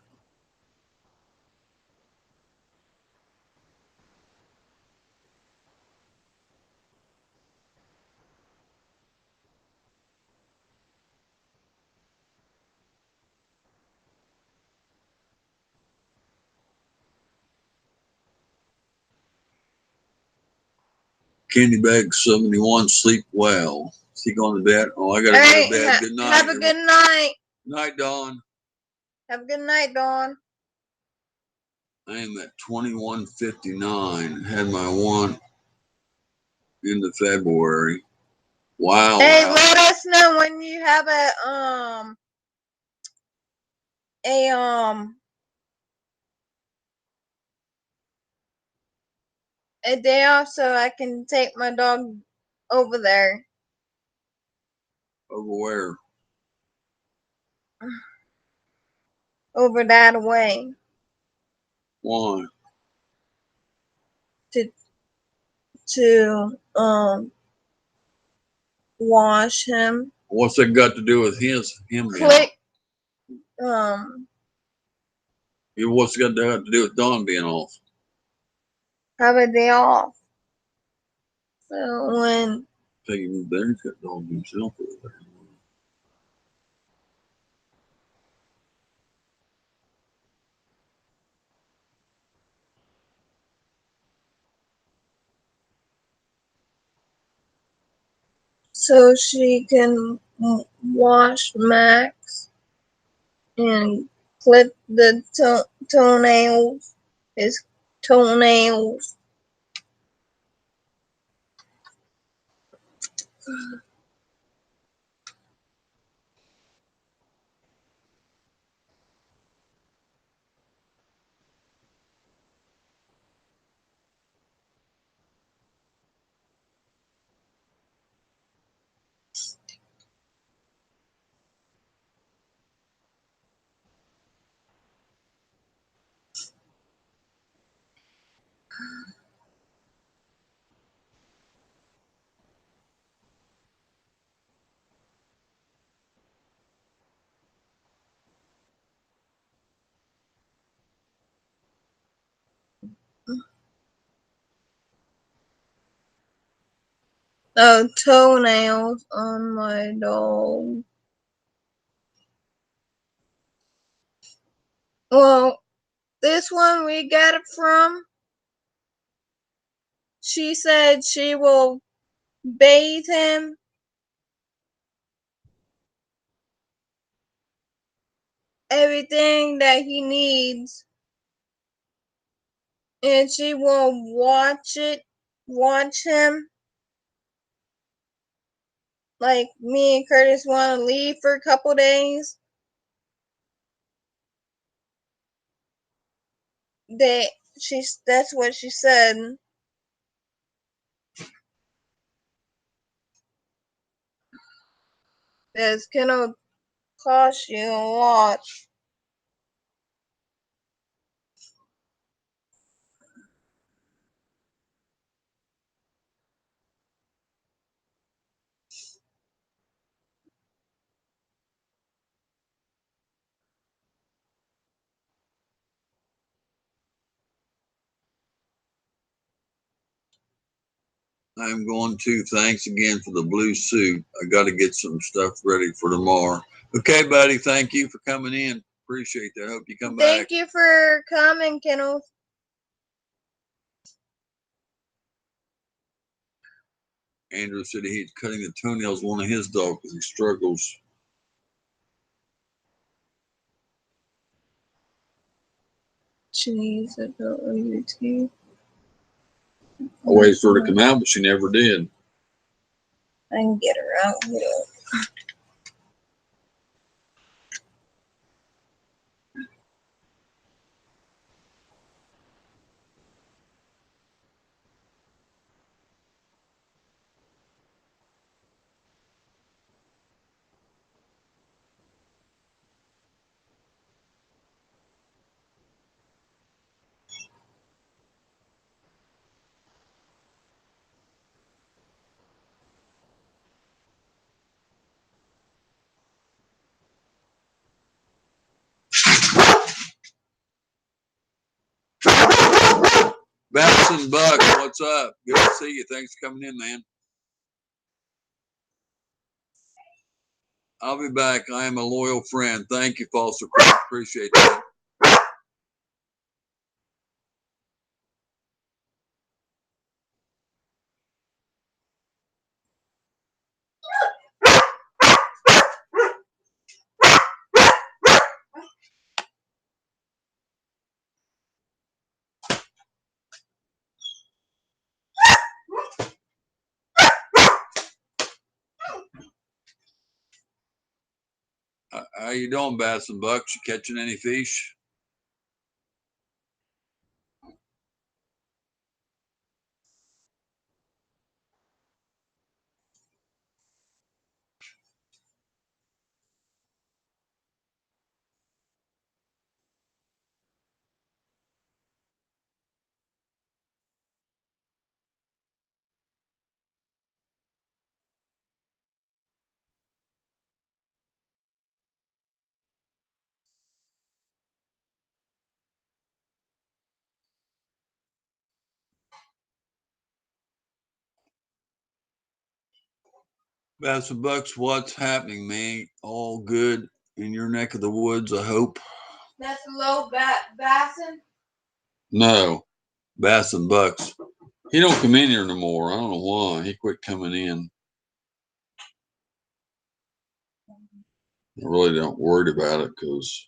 Candy Bag 71, sleep well. Is he going to bed? Oh, I got to go to bed. Good night. Have a good night. Night, Dawn. Have a good night, Dawn. I am at 21:59. Had my one into February. Wow. Hey, let us know when you have a day off so I can take my dog over there. Over where? Over that way. Why? To wash him. What's that got to do with him? Click. What's got to do with Dawn being off? Have a day off. So when Take him there, he's got Dawn himself over there. so she can wash Max and clip the toenails, his toenails. Oh, toenails on my dog. Well, this one we got it from. She said she will bathe him. Everything that he needs. And she will watch him. Like me and Curtis want to leave for a couple days. That's what she said. It's gonna cost you a lot. I'm going to. Thanks again for the blue suit. I got to get some stuff ready for tomorrow. Okay, buddy. Thank you for coming in. Appreciate that. Hope you come back. Thank you for coming, Kennel. Andrew said he's cutting the toenails of one of his dogs because he struggles. She needs a teeth. I waited for her to come out, but she never did. I can get her out here. Bass and Buck, what's up? Good to see you. Thanks for coming in, man. I'll be back. I am a loyal friend. Thank you, Foster. Appreciate that. How you doing, Bass and Bucks? You catching any fish? Bass and Bucks, what's happening, man? All good in your neck of the woods, I hope. That's low bassin? No, Bass and Bucks. He don't come in here no more. I don't know why. He quit coming in. I really don't worry about it because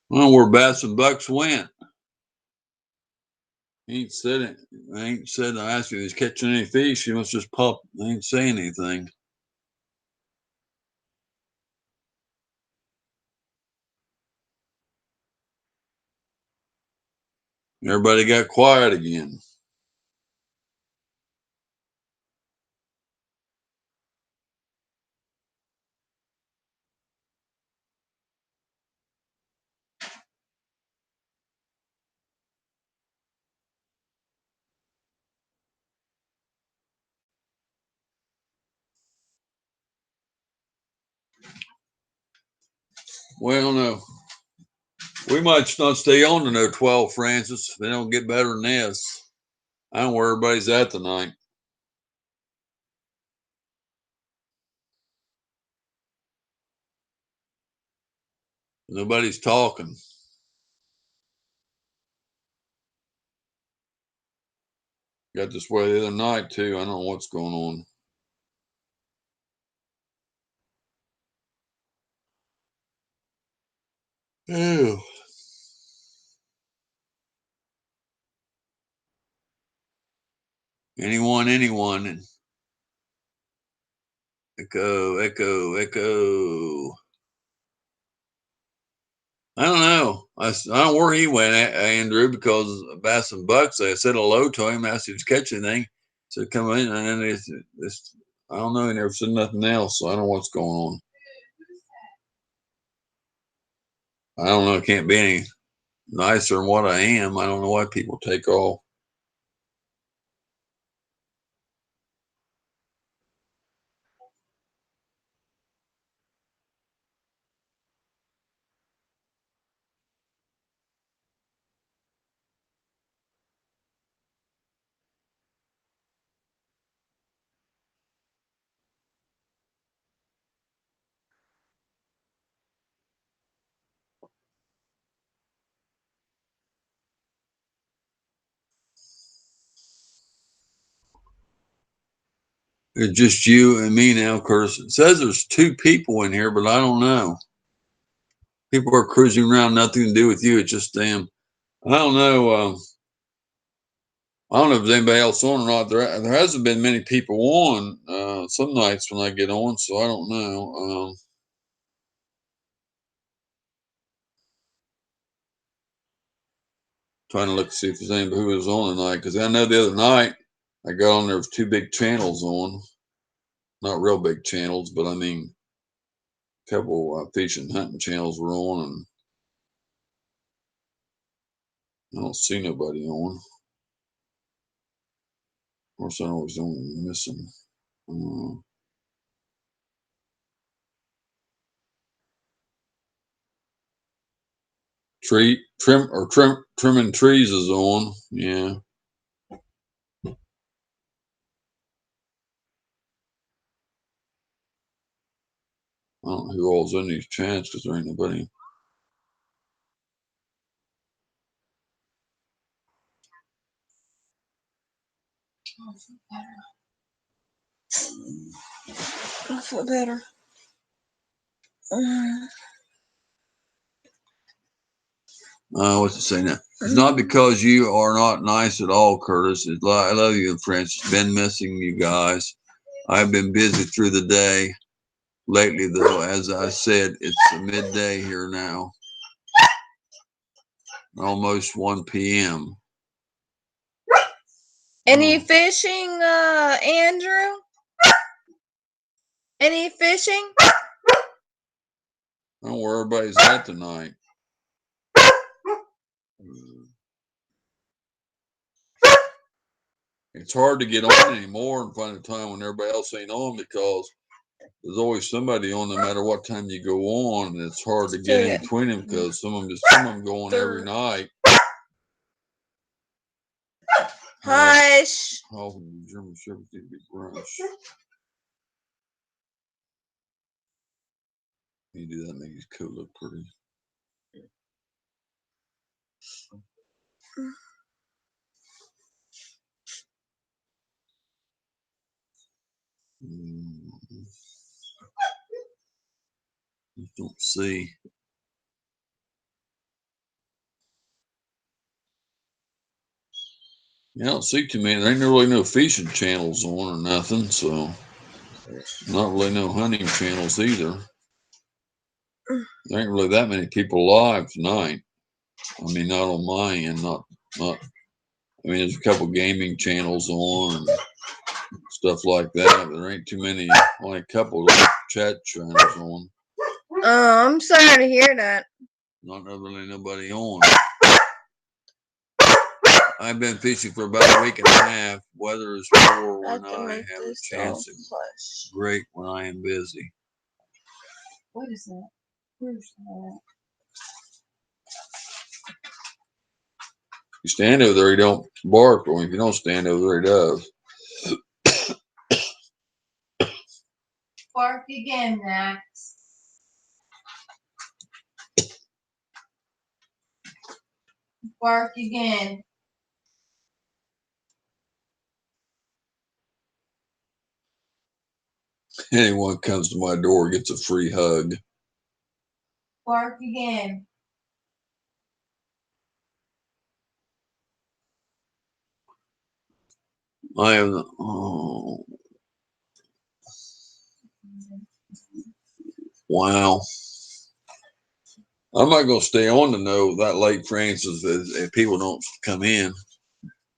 I don't know where Bass and Bucks went. He ain't said it. I ain't said I asked if he's catching any fish. He must just pop. I ain't saying anything. Everybody got quiet again. Well, no. We might not stay on to no 12, Francis. They don't get better than this. I don't know where everybody's at tonight. Nobody's talking. Got this way the other night, too. I don't know what's going on. Ew. Anyone. Echo. I don't know. I don't know where he went, Andrew, because Bass and Bucks, I said hello to him, asked if he was catching anything. Said, come in. And then it's, I don't know. He never said nothing else. So I don't know what's going on. I don't know. It can't be any nicer than what I am. I don't know why people take off. It's just you and me now, Curtis. It says there's 2 people in here, but I don't know. People are cruising around, nothing to do with you. It's just them. I don't know. I don't know if there's anybody else on or not. There hasn't been many people on some nights when I get on, so I don't know. Trying to look to see if there's anybody who was on tonight, because I know the other night I got on, there was 2 big channels on. not real big channels, but I mean, a couple fishing hunting channels were on, and I don't see nobody on. Of course, I always don't miss them. Trimming trees is on. Yeah. I don't know who all's in these chats because there ain't nobody. I feel better. What's it say now? It's not because you are not nice at all, Curtis. I love you and Francis. Been missing you guys. I've been busy through the day lately, though. As I said, it's midday here now. Almost 1 p.m. Any fishing, Andrew? Any fishing? I don't know where everybody's at tonight. It's hard to get on anymore and find a time when everybody else ain't on because there's always somebody on no matter what time you go on, and it's hard to get in between them because some of them go on every night. Hush. Oh, German Shepherds need to be brushed. You do that, make his coat look pretty. Just don't see. Yeah, I don't see too many. There ain't really no fishing channels on or nothing, so not really no hunting channels either. There ain't really that many people live tonight. I mean, not on my end, not. I mean, there's a couple gaming channels on and stuff like that, but there ain't too many. Only a couple of chat channels on. Oh, I'm sorry to hear that. Not really nobody on. I've been fishing for about a week and a half. Weather is poor when I have a chance. It's great when I am busy. What is that? Where's that? You stand over there, he don't bark, or if you don't stand over there, he does. Bark again, Max. Bark again. Anyone comes to my door gets a free hug. Bark again. I am. Oh, wow. I'm not going to stay on to know that late, Francis, if people don't come in.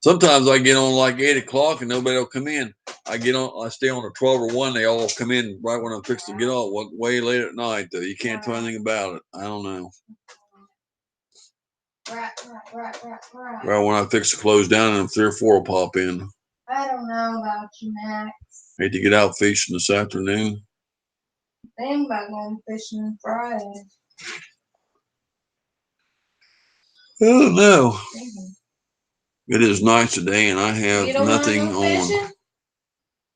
Sometimes I get on like 8 o'clock and nobody will come in. I stay on at 12 or 1. They all come in right when I'm fixed to get on. Way late at night, though. You can't do anything about it. I don't know. Well, when I fix to close down and 3 or 4 will pop in. I don't know about you, Max. Hate to get out fishing this afternoon. Think about going fishing Friday. I don't know. It is nice today, and I have nothing on. Fishing?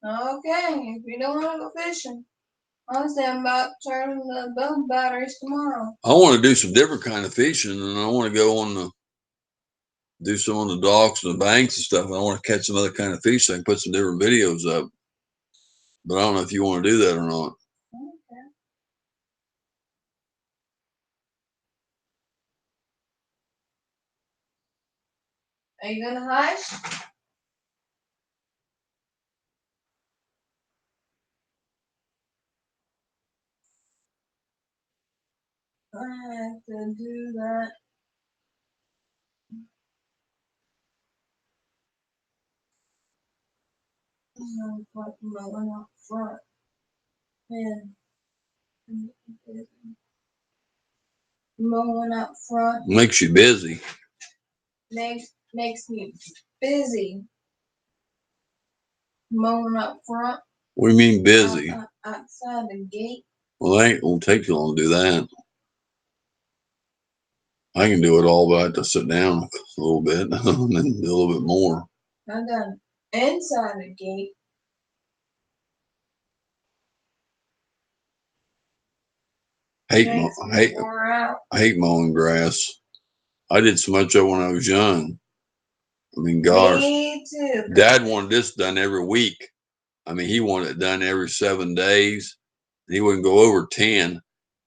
Okay, if you don't want to go fishing, I'll stand about turning the boat batteries tomorrow. I want to do some different kind of fishing, and I want to go do some on the docks and the banks and stuff. And I want to catch some other kind of fish so I can put some different videos up. But I don't know if you want to do that or not. Okay. Are you gonna hush? I have to do that. I'm gonna put my one up front. Yeah. Mowing up front. Makes you busy. Makes me busy. Mowing up front. What do you mean busy? Outside the gate. Well, it won't take you long to do that. I can do it all, but I have to sit down a little bit and then do a little bit more. I done inside the gate. I hate mowing grass. I did so much of it when I was young. I mean, gosh. Me too. Dad wanted this done every week. I mean, he wanted it done every 7 days. And he wouldn't go over 10.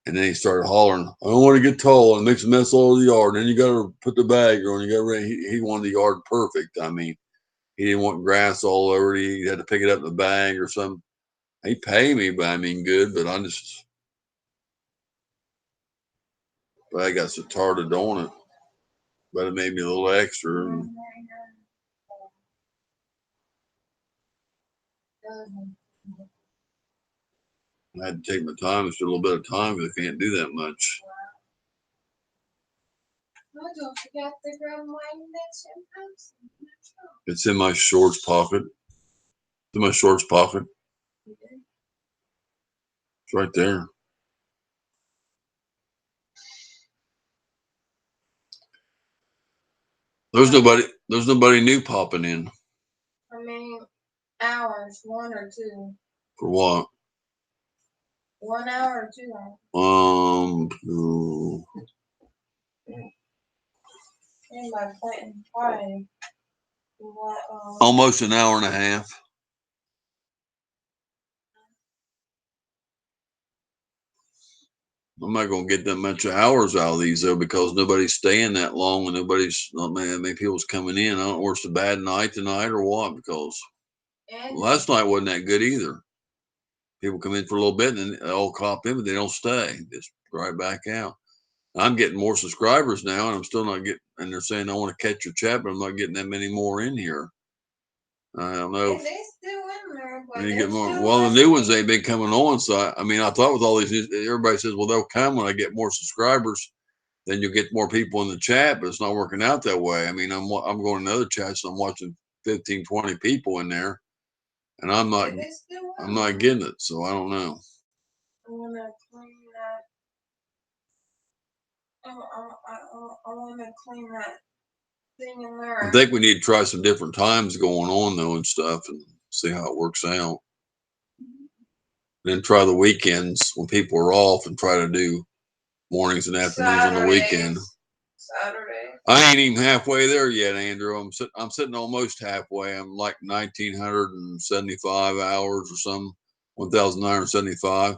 And then he started hollering, I don't want to get tall and makes a mess all over the yard. And then you got to put the bag on. You got to, he wanted the yard perfect. I mean, he didn't want grass all over it. He had to pick it up in the bag or something. He paid me, but I mean, good. But I got so tired of doing it. But it made me a little extra. And I had to take my time. It's a little bit of time because I can't do that much. Oh, don't forget to grab my next. It's in my shorts pocket. It's in my shorts pocket. It's right there. There's nobody new popping in. I mean, hours, 1 or 2. For what? 1 hour or 2 hours. Anybody playing Friday? Almost an hour and a half. I'm not gonna get that much hours out of these though because nobody's staying that long and nobody's not many people's coming in. I don't know if it's a bad night tonight or what because last night wasn't that good either. People come in for a little bit and then they all cop in, but they don't stay. Just right back out. I'm getting more subscribers now, and I'm still not getting. And they're saying I want to catch your chat, but I'm not getting that many more in here. I don't know. They still in there, but you get more. Well, the new ones ain't been coming on, so I mean, I thought with all these, everybody says, well, they'll come when I get more subscribers. Then you'll get more people in the chat, but it's not working out that way. I mean, I'm going to another chat, so I'm watching 15, 20 people in there, and I'm not getting it. So I don't know. I want to clean that. I want to clean that thing in there. I think we need to try some different times going on though and stuff, and see how it works out. Then try the weekends when people are off, and try to do mornings and afternoons on the weekend. Saturday. I ain't even halfway there yet, Andrew. I'm sitting almost halfway. I'm like 1,975 hours or something, 1,975.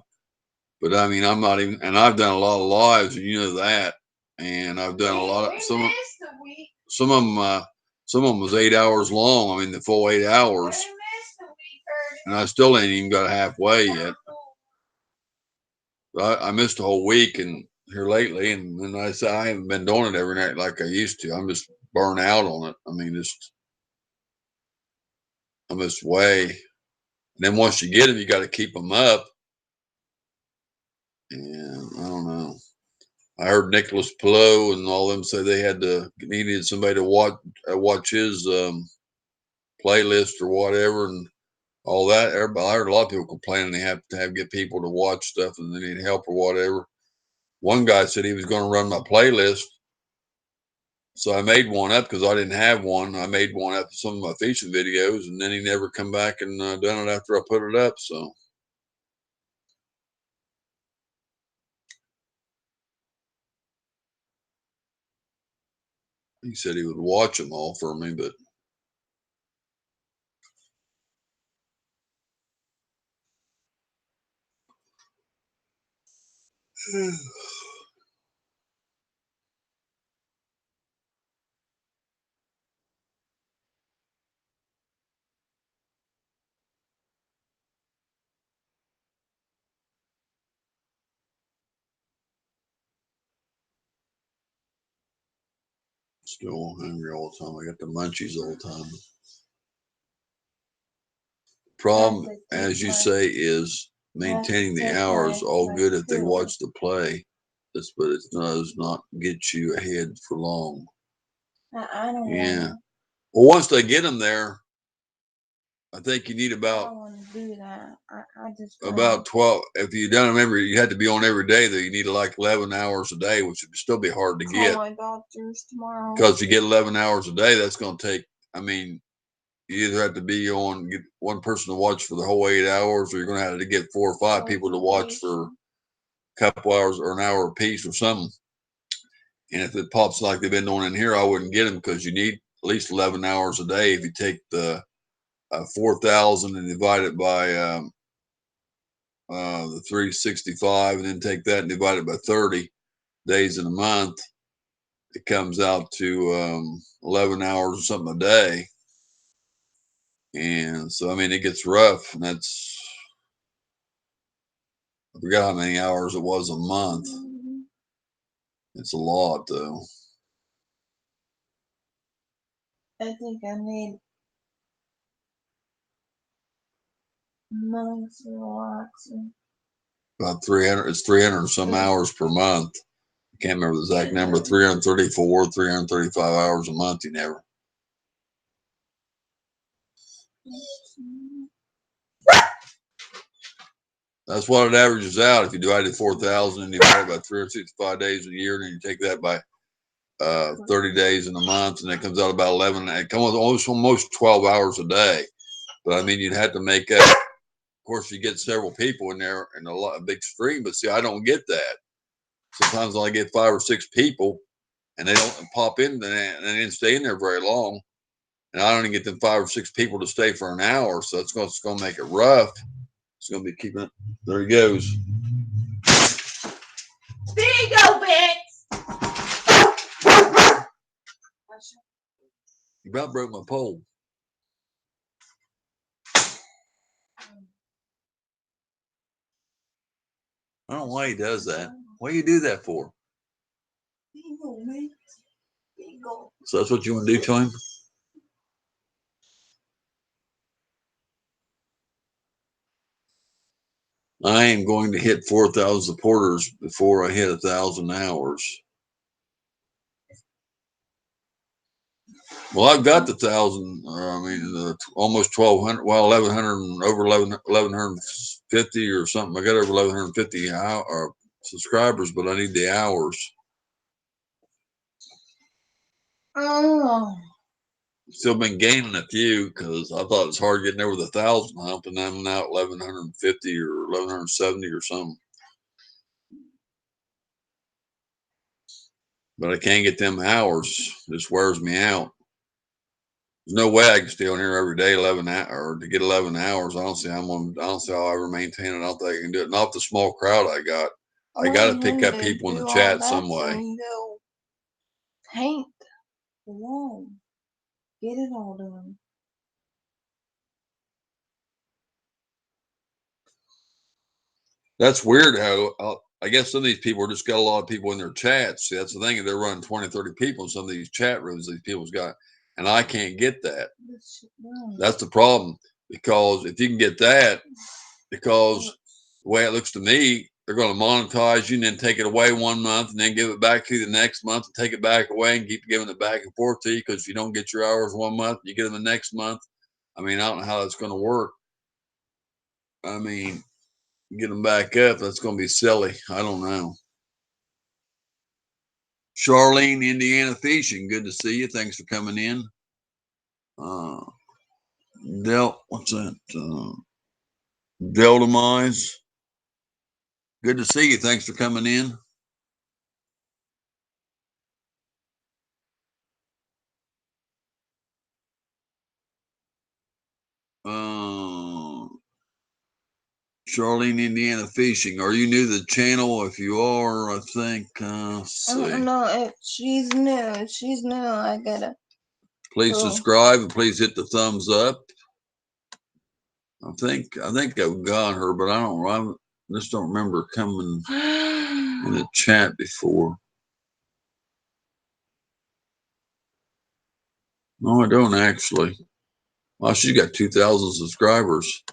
But I mean, I'm not even, and I've done a lot of lives, and you know that. And I've done a lot of some of them was 8 hours long. I mean, the full 8 hours, and I still ain't even got halfway yet. I missed a whole week and here lately, and then I said I haven't been doing it every night like I used to. I'm just burnt out on it. I mean, I'm this way. And then once you get them, you got to keep them up. And I don't know. I heard Nicholas Pillow and all them say they needed somebody to watch his playlist or whatever and all that. I heard a lot of people complaining they have to get people to watch stuff and they need help or whatever. One guy said he was going to run my playlist. So I made one up because I didn't have one. I made one up for some of my fishing videos, and then he never come back and done it after I put it up. So he said he would watch them all for me, but still hungry all the time. I got the munchies all the time. Problem, as you say, is maintaining the hours, all good if they watch the play. But it does not get you ahead for long. I don't Yeah. Well, once they get them there, I think you need about. I don't want to do that. I just about 12. If you done them you had to be on every day, though. You need like 11 hours a day, which would still be hard to get. Call my doctors tomorrow. Because if you get 11 hours a day, that's going to take. I mean, you either have to be on get one person to watch for the whole 8 hours, or you're going to have to get 4 or 5 people to watch for a couple hours or an hour apiece or something. And if it pops like they've been doing in here, I wouldn't get them because you need at least 11 hours a day. If you take the 4,000 and divide it by the 365, and then take that and divide it by 30 days in a month, it comes out to 11 hours or something a day. And so, I mean, it gets rough. And I forgot how many hours it was a month. It's a lot, though. I think I need months relaxing. About 300. It's 300 some hours per month. I can't remember the exact number. 334, 335 hours a month. You never. That's what it averages out. If you divide 4,000 and divide it by 365 days a year, then you take that by 30 days in a month, and it comes out about 11. It comes almost 12 hours a day. But I mean, you'd have to make up. Of course, you get several people in there and a big stream. But see, I don't get that. Sometimes I get 5 or 6 people, and they don't pop in there, and they didn't stay in there very long. And I only get them 5 or 6 people to stay for an hour, so it's going to make it rough. It's going to be keeping it. There he goes. There you go, Bex. You about broke my pole. I don't know why he does that. Why do you do that for? Bingo, man. Bingo. So that's what you want to do to him? I am going to hit 4,000 supporters before I hit 1,000 hours. Well, I've got the 1,000. Almost 1,200. Well, 1,100, over 1,150 or something. I got over 1,150 subscribers, but I need the hours. Oh. Still been gaining a few because I thought it was hard getting over the 1,000 hump, and I'm now at 1,150 or 1,170 or something. But I can't get them hours. This wears me out. There's no way I can stay on here every day 11 hours or to get 11 hours. I don't see how I'll ever maintain it. I don't think I can do it. Not the small crowd I got. I got to pick up people in the chat some way. Paint the wall. Get it all done. That's weird how I guess some of these people just got a lot of people in their chats. See, that's the thing. They're running 20, 30 people in some of these chat rooms these people's got. And I can't get that. That's the problem. Because if you can get that, because the way it looks to me, they're going to monetize you and then take it away 1 month and then give it back to you the next month and take it back away and keep giving it back and forth to you because if you don't get your hours 1 month, you get them the next month. I mean, I don't know how that's going to work. I mean, get them back up. That's going to be silly. I don't know. Charlene, Indiana Fishing. Good to see you. Thanks for coming in. What's that? Deltamize. Good to see you. Thanks for coming in. Charlene, Indiana Fishing. Are you new to the channel? If you are, I think. No, she's new. She's new. I gotta. Please subscribe and please hit the thumbs up. I think I've got her, but I just don't remember coming in the chat before. No, I don't actually. Well, she's got 2,000 subscribers.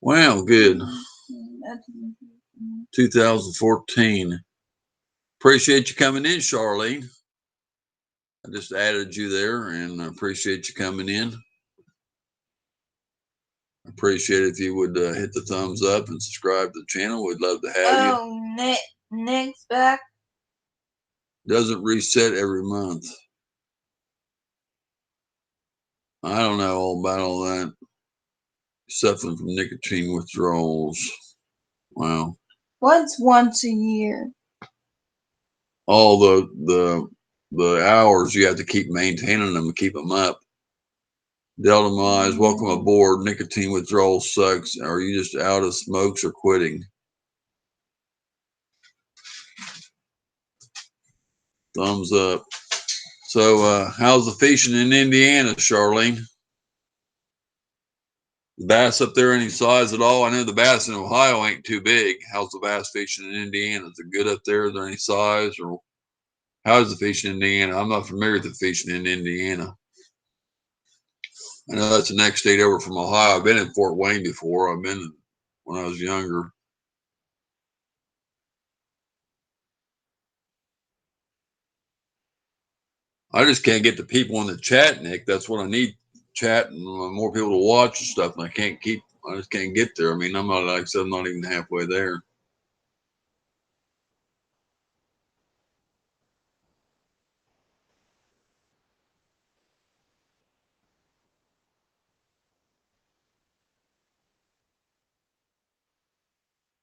Wow, good. 2014. Appreciate you coming in, Charlene. I just added you there, and I appreciate you coming in. I appreciate it if you would hit the thumbs up and subscribe to the channel. We'd love to have you. Oh, Nick's back. Doesn't reset every month. I don't know all about all that. Suffering from nicotine withdrawals. Wow. What's once a year? All the hours you have to keep maintaining them to keep them up. Delta Mize, welcome aboard. Nicotine withdrawal sucks. Are you just out of smokes or quitting? Thumbs up. So how's the fishing in Indiana, Charlene? The bass up there any size at all? I know the bass in Ohio ain't too big. How's the bass fishing in Indiana? Is it good up there? Is there any size? Or how's the fishing in Indiana? I'm not familiar with the fishing in Indiana. I know that's the next state over from Ohio. I've been in Fort Wayne before. I've been when I was younger. I just can't get the people in the chat, Nick. That's what I need. Chat and more people to watch and stuff. And I just can't get there. I mean, I'm not, like I said, I'm not even halfway there.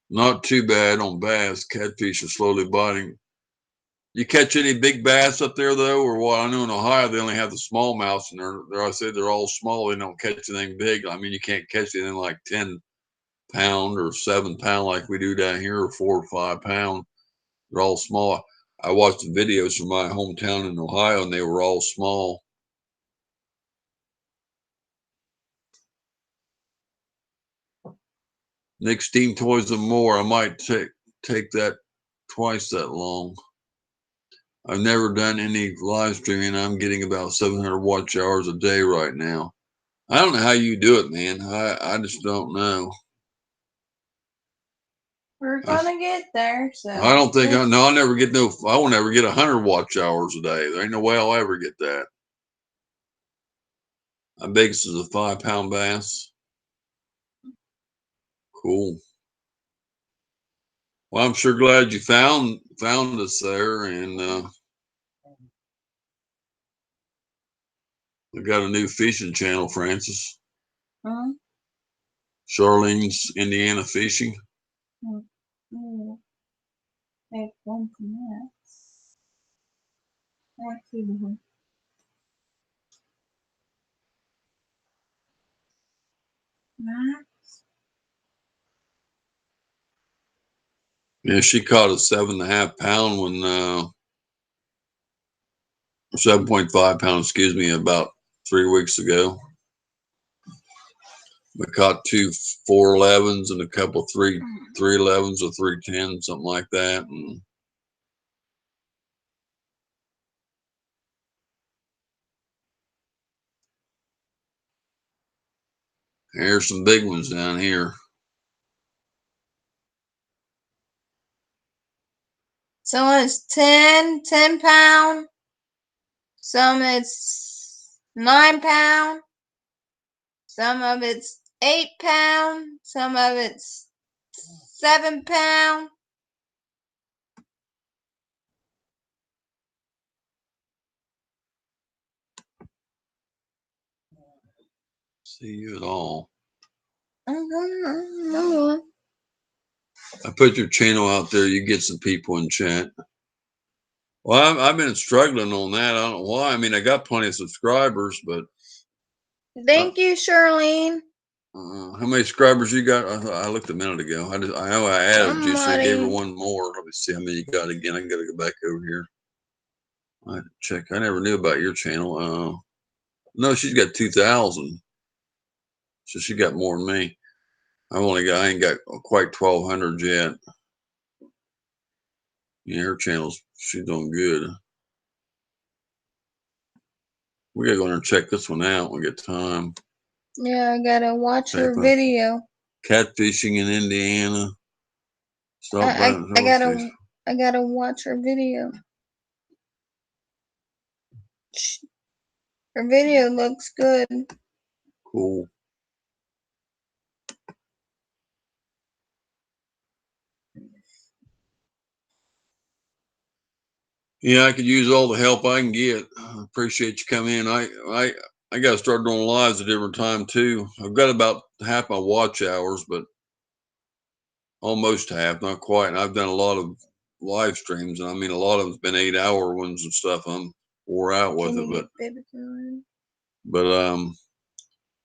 Not too bad on bass. Catfish are slowly biting. You catch any big bass up there though, or what? I know in Ohio they only have the smallmouths, and I said they're all small. They don't catch anything big. I mean, you can't catch anything like 10-pound or 7-pound like we do down here, or 4 or 5 pound. They're all small. I watched the videos from my hometown in Ohio, and they were all small. Nick, Steam Toys and More. I might take that twice that long. I've never done any live streaming. I'm getting about 700 watch hours a day right now. I don't know how you do it, man. I just don't know. We're gonna get there. So I don't think I'll never get I will never get 100 watch hours a day. There ain't no way I'll ever get that. How big is a 5-pound bass? Cool. Well, I'm sure glad you found us there, and we got a new fishing channel, Francis. Huh? Charlene's Indiana Fishing. Take one from that. Yeah, she caught a 7.5 pound when 7.5 pounds, excuse me, about 3 weeks ago. We caught 2 4.11s and a couple 3.11s or 3.10s, something like that. And here's some big ones down here. Some it's 10 pound. Some it's 9 pound. Some of it's 8 pound. Some of it's 7 pound. See you at all. No. I put your channel out there. You get some people in chat. Well, I've been struggling on that. I don't know why. I mean, I got plenty of subscribers, but Thank you, Charlene. how many subscribers you got? I looked a minute ago. I know I added you, so I gave her one more. Let me see how many you got again. I got to go back over here. I have to check. I never knew about your channel. No, she's got 2,000, so she got more than me. I ain't got quite 1,200 yet. Yeah, her she's doing good. We gotta go in there and check this one out when we get time. Yeah, I gotta watch her video. Catfishing in Indiana. Stop by the horse. I gotta watch her video. Her video looks good. Cool. Yeah, I could use all the help I can get. I appreciate you coming in. I got to start doing lives at a different time too. I've got about half my watch hours, but almost half, not quite. And I've done a lot of live streams, and I mean, a lot of them's been 8-hour ones and stuff. I'm wore out with it, but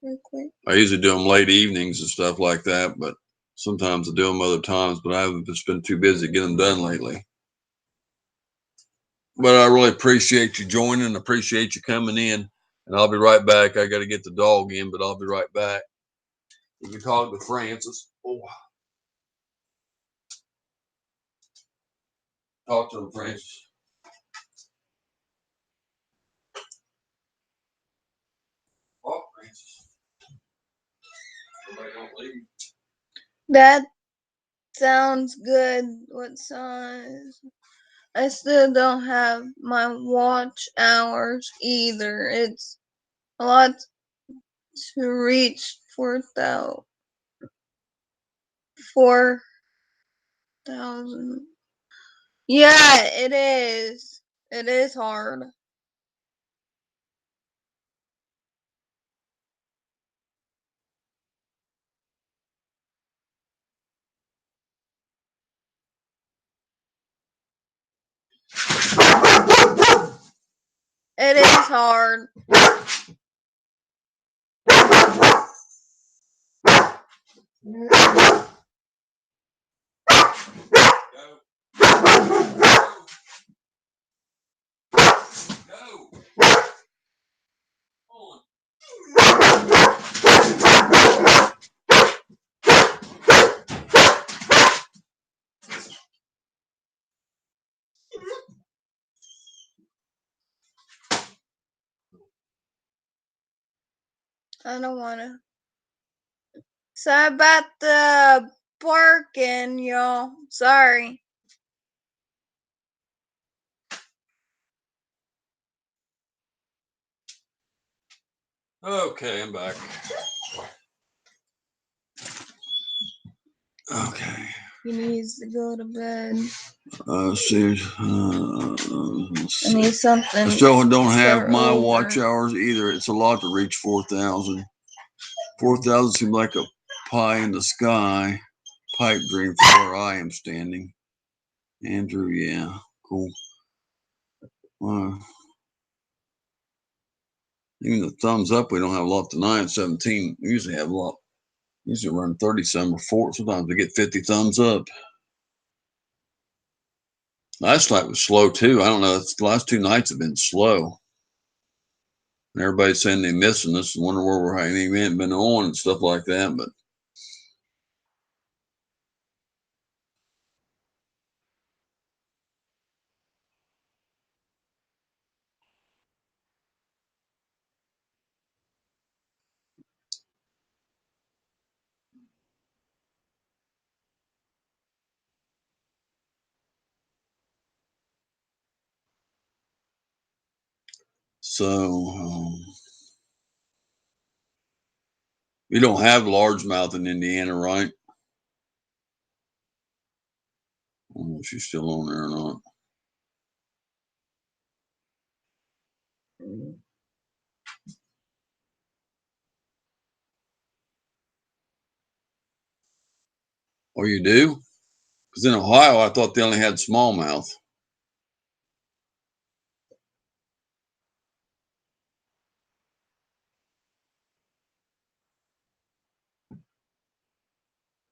real quick. I usually do them late evenings and stuff like that. But sometimes I do them other times, but I haven't just been too busy to get them done lately. But I really appreciate you joining. Appreciate you coming in. And I'll be right back. I got to get the dog in, but I'll be right back. You can talk to Francis. Oh. Talk to him, Francis. Oh, Francis. Somebody don't leave. That sounds good. What size? I still don't have my watch hours either. It's a lot to reach 4,000. 4,000. Yeah, it is. It is hard. It is hard. I don't wanna. Sorry about the barking, y'all. Sorry. Okay, I'm back. Okay. He needs to go to bed. See. I need something. I still don't have my watch hours either. It's a lot to reach 4,000. 4,000 seems like a pie in the sky. Pipe dream from where I am standing. Andrew, yeah, cool. Even the thumbs up, we don't have a lot tonight. 17. We usually have a lot. Usually run 30 some or 4. Sometimes we get 50 thumbs up. Last night was slow too. I don't know. The last 2 nights have been slow. And everybody's saying they're missing us and wonder where we're having even been on and stuff like that. But so we don't have largemouth in Indiana, right? I don't know if she's still on there or not. Oh, you do? Because in Ohio, I thought they only had smallmouth.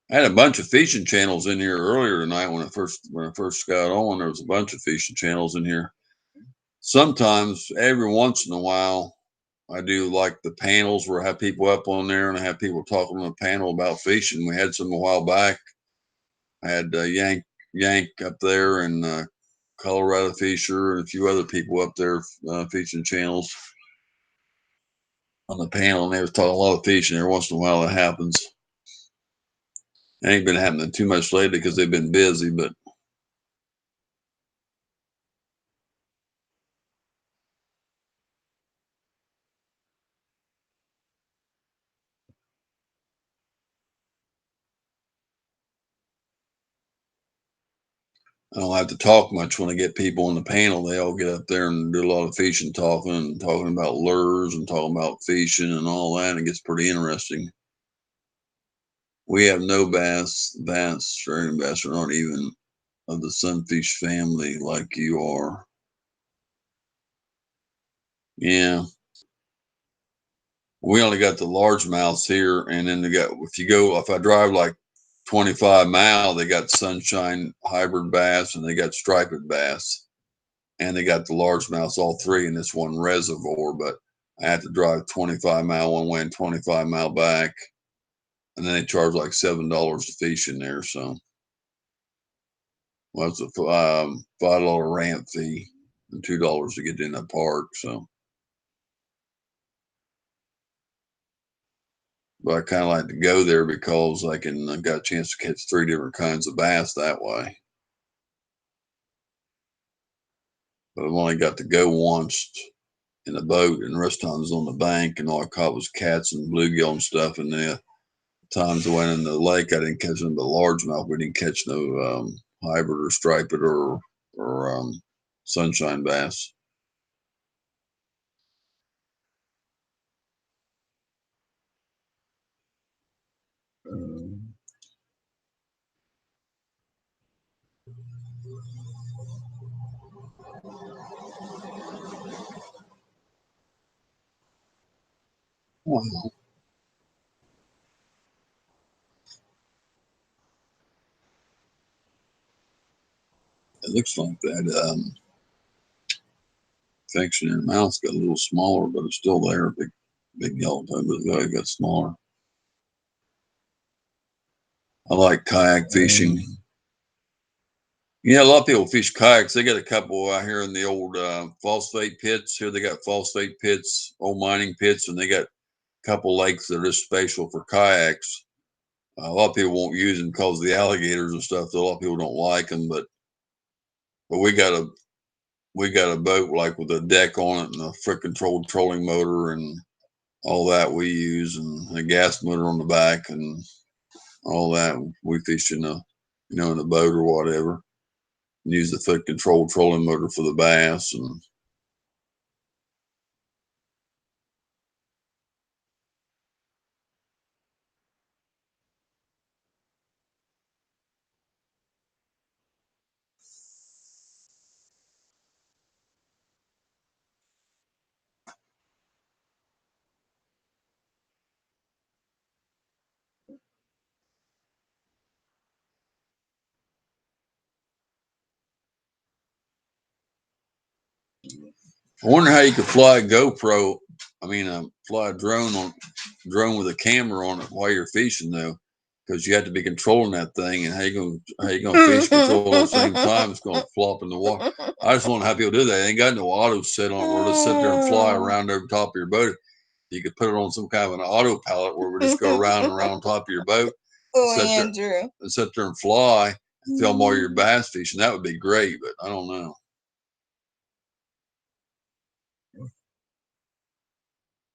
I had a bunch of fishing channels in here earlier tonight when I first got on. There was a bunch of fishing channels in here. Sometimes, every once in a while, I do like the panels where I have people up on there and I have people talking on the panel about fishing. We had some a while back. I had Yank up there and Colorado Fisher and a few other people up there fishing channels on the panel, and they was talking a lot of fishing. Every once in a while, it happens. Ain't been happening too much lately because they've been busy, but I don't have to talk much when I get people on the panel. They all get up there and do a lot of fishing talking and talking about lures and talking about fishing and all that. It gets pretty interesting. We have no bass, Australian bass are not even of the sunfish family like you are. Yeah. We only got the largemouths here, and then they got, if I drive like 25 miles, they got sunshine hybrid bass and they got striped bass, and they got the largemouths, all three in this one reservoir. But I had to drive 25-mile one way and 25-mile back, and then they charge like $7 to fish in there. So, well, it's a $5 ramp fee and $2 to get in the park. So, but I kind of like to go there because I got a chance to catch 3 different kinds of bass that way. But I've only got to go once in a boat, and the rest of the times on the bank, and all I caught was cats and bluegill and stuff. And the times I went in the lake, I didn't catch them, but largemouth. We didn't catch no hybrid or striped or sunshine bass. Wow, it looks like that infection in the mouth got a little smaller, but it's still there. Big yellow tongue, but it got smaller. I like kayak fishing. Yeah, a lot of people fish kayaks. They got a couple out here in the old phosphate pits. Here they got phosphate pits, old mining pits, and they got a couple lakes that are just special for kayaks. A lot of people won't use them because of the alligators and stuff. So a lot of people don't like them, but we got a boat like with a deck on it and a foot controlled trolling motor and all that we use, and a gas motor on the back and all that. We fish in in a boat or whatever. Use the foot controlled trolling motor for the bass. And I wonder how you could fly a GoPro. I mean, fly a drone with a camera on it while you're fishing, though, because you have to be controlling that thing. And how you gonna fish control at the same time? It's gonna flop in the water. I just wonder how people do that. They ain't got no auto set on it where just sit there and fly around over top of your boat. You could put it on some kind of an autopilot where we just go around and around top of your boat, Andrew. And sit there and fly and film all your bass fishing. That would be great, but I don't know.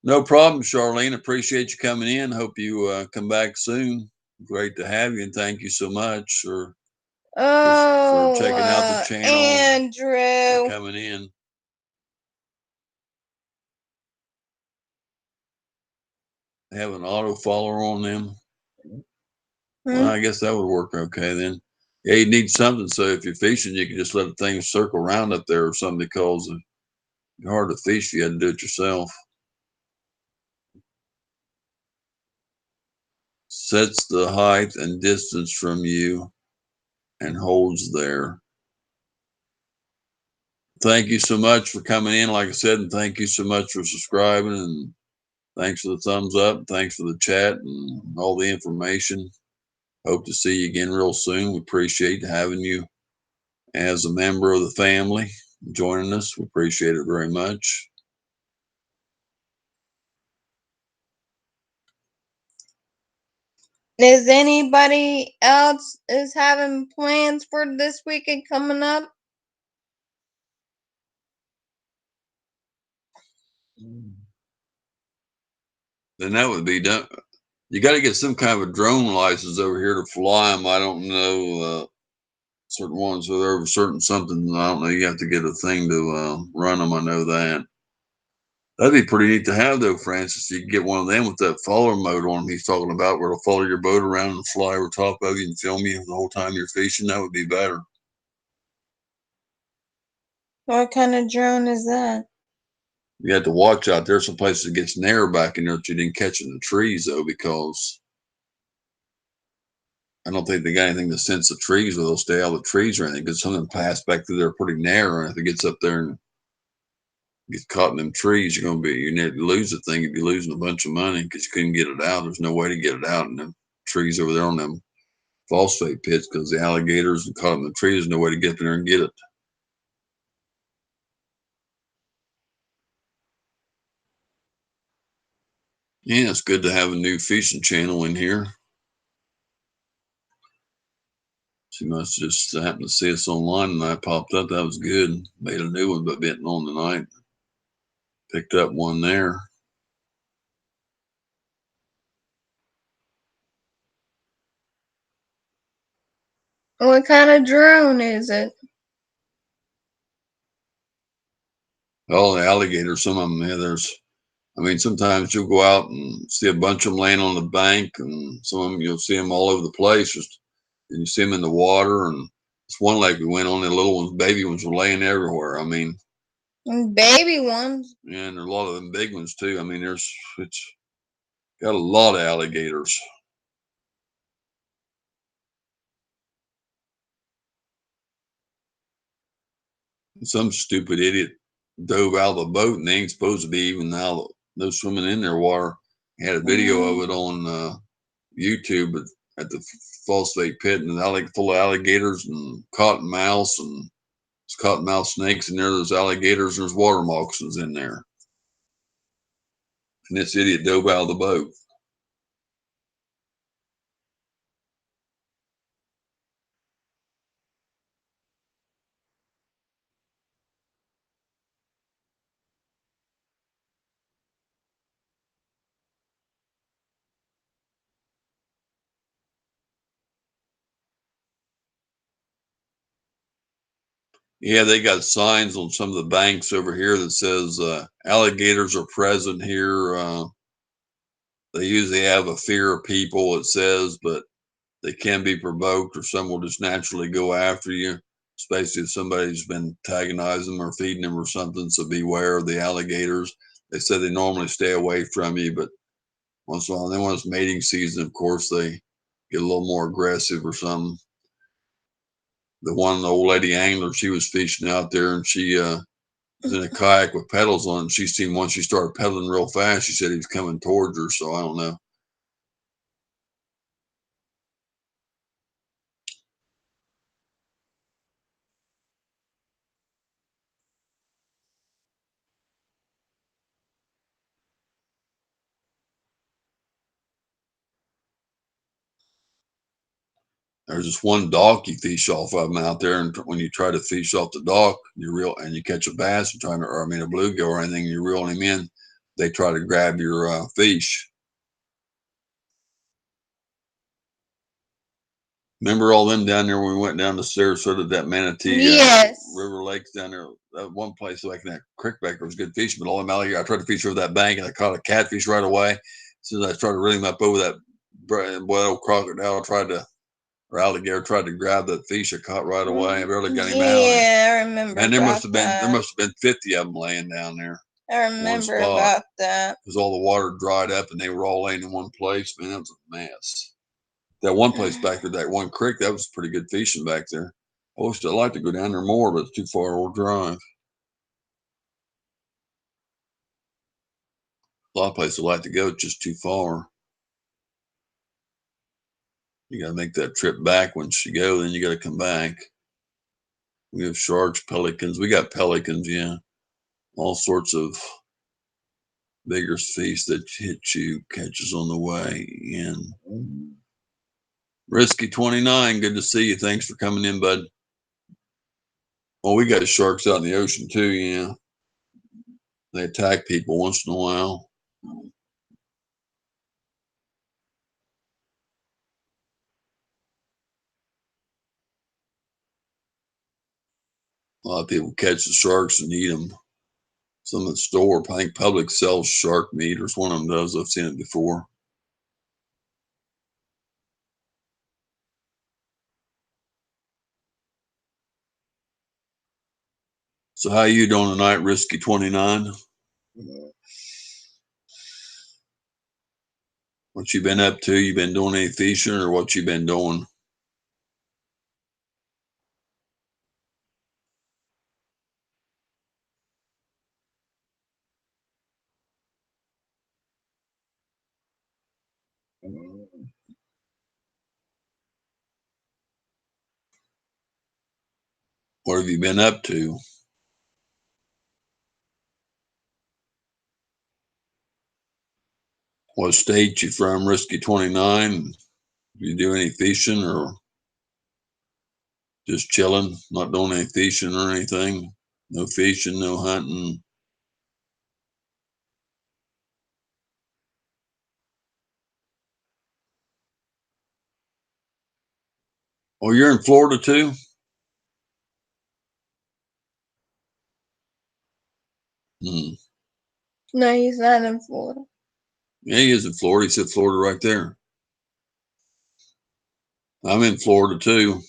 No problem, Charlene. Appreciate you coming in. Hope you come back soon. Great to have you, and thank you so much for checking out the channel, Andrew, coming in. Have an auto follower on them. Well, I guess that would work okay then. Yeah, you need something so if you're fishing, you can just let the thing circle around up there or something, because it's hard to fish. You had to do it yourself. Sets the height and distance from you and holds there. Thank you so much for coming in, like I said, and thank you so much for subscribing, and thanks for the thumbs up. Thanks for the chat and all the information. Hope to see you again real soon. We appreciate having you as a member of the family joining us. We appreciate it very much. Is anybody else is having plans for this weekend coming up? Then that would be done. You got to get some kind of a drone license over here to fly them. I don't know. Certain ones are over certain something. I don't know. You have to get a thing to run them. I know that. That'd be pretty neat to have, though, Francis. You can get one of them with that follower mode on them he's talking about, where it'll follow your boat around and fly over top of you and film you the whole time you're fishing. That would be better. What kind of drone is that? You have to watch out. There's some places it gets narrow back in there that you didn't catch in the trees, though, because I don't think they got anything to sense the trees, or they'll stay out of the trees or anything, because some of them pass back through there pretty narrow. And if it gets up there and gets caught in them trees, you're near to lose the thing. You'd be losing a bunch of money because you couldn't get it out. There's no way to get it out in them trees over there on them phosphate pits, because the alligators are caught in the trees. There's no way to get there and get it. Yeah, it's good to have a new fishing channel in here. She must just happen to see us online and I popped up. That was good. Made a new one by betting on tonight. Picked up one there. What kind of drone is it? Oh, the alligators, some of them, yeah, sometimes you'll go out and see a bunch of them laying on the bank, and some of them you'll see them all over the place. And you see them in the water. And it's one lake we went on, the little ones, baby ones were laying everywhere. Baby ones. Yeah, and there are a lot of them big ones too. It's got a lot of alligators. Some stupid idiot dove out of the boat, and they ain't supposed to be even out. No swimming in their water. He had a video of it on YouTube at the phosphate pit, and full of alligators and cottonmouths and cottonmouth snakes in there. There's alligators. And there's water moccasins in there, and this idiot dove out of the boat. Yeah, they got signs on some of the banks over here that says alligators are present here. They usually have a fear of people, it says, but they can be provoked, or some will just naturally go after you, especially if somebody's been antagonizing them or feeding them or something. So beware of the alligators. They said they normally stay away from you, but once in a while, then when it's mating season, of course, they get a little more aggressive or something. The one old lady angler, she was fishing out there, and she was in a kayak with pedals on. And she seen once she started pedaling real fast, she said he was coming towards her. So I don't know. There's just one dock you fish off of them out there, and when you try to fish off the dock, you catch a bass, a bluegill or anything, you're reeling him in. They try to grab your fish. Remember all them down there when we went down to Sarasota, that Manatee Yes. River Lakes down there? That one place like that creek back there was good fishing, but all them out here, I tried to fish over that bank and I caught a catfish right away. As soon as I tried to reel him up over that, boy, old crocodile or alligator tried to grab that fish I caught right away. I barely got him out. Yeah, I remember. And there must have been 50 of them laying down there. I remember about that. Because all the water dried up and they were all laying in one place. Man, that was a mess. That one place back there, that one creek, that was pretty good fishing back there. I wish I'd like to go down there more, but it's too far to drive. A lot of places I like to go, it's just too far. You got to make that trip back once you go, then you got to come back. We have sharks, pelicans. We got pelicans, yeah. All sorts of bigger fish that catches on the way in. Risky 29, good to see you. Thanks for coming in, bud. Well, we got sharks out in the ocean too, yeah. They attack people once in a while. A lot of people catch the sharks and eat them. Some at the store, I think Publix sells shark meat, or one of them does. I've seen it before. So how you doing tonight, Risky 29? What you been up to? You been doing any fishing, or what you been doing? What have you been up to? What state you from, Risky 29? You do any fishing or just chilling, not doing any fishing or anything? No fishing, no hunting. Oh, you're in Florida too? Hmm. No, he's not in Florida. Yeah, he is in Florida. He said Florida right there. I'm in Florida too.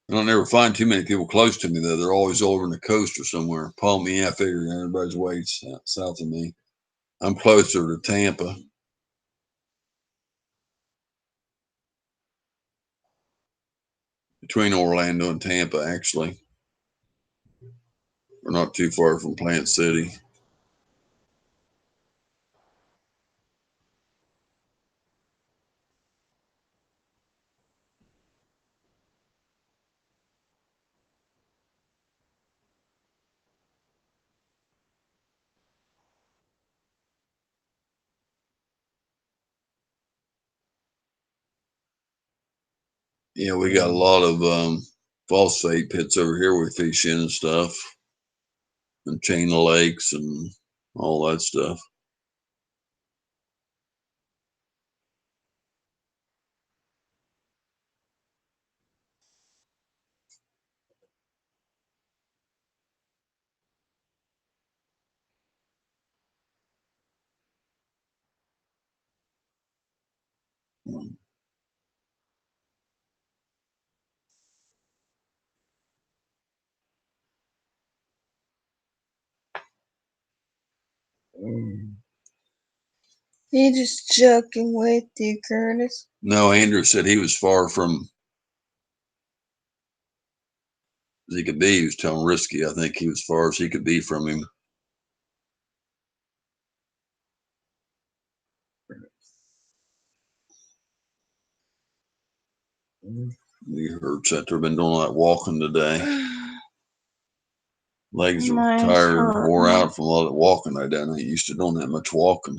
I don't ever find too many people close to me though. They're always over on the coast or somewhere. Palm me, I figure everybody's way south of me. I'm closer to Tampa. Between Orlando and Tampa, actually. We're not too far from Plant City. Yeah, we got a lot of phosphate pits over here we fish in and stuff, and chain of lakes and all that stuff. He just joking with you, Curtis. No, Andrew said he was far from as he could be. He was telling Risky, I think he was far as he could be from him. He hurts after been doing all that walking today. Legs are tired, wore out from all that walking I done. I ain't used to doing that much walking.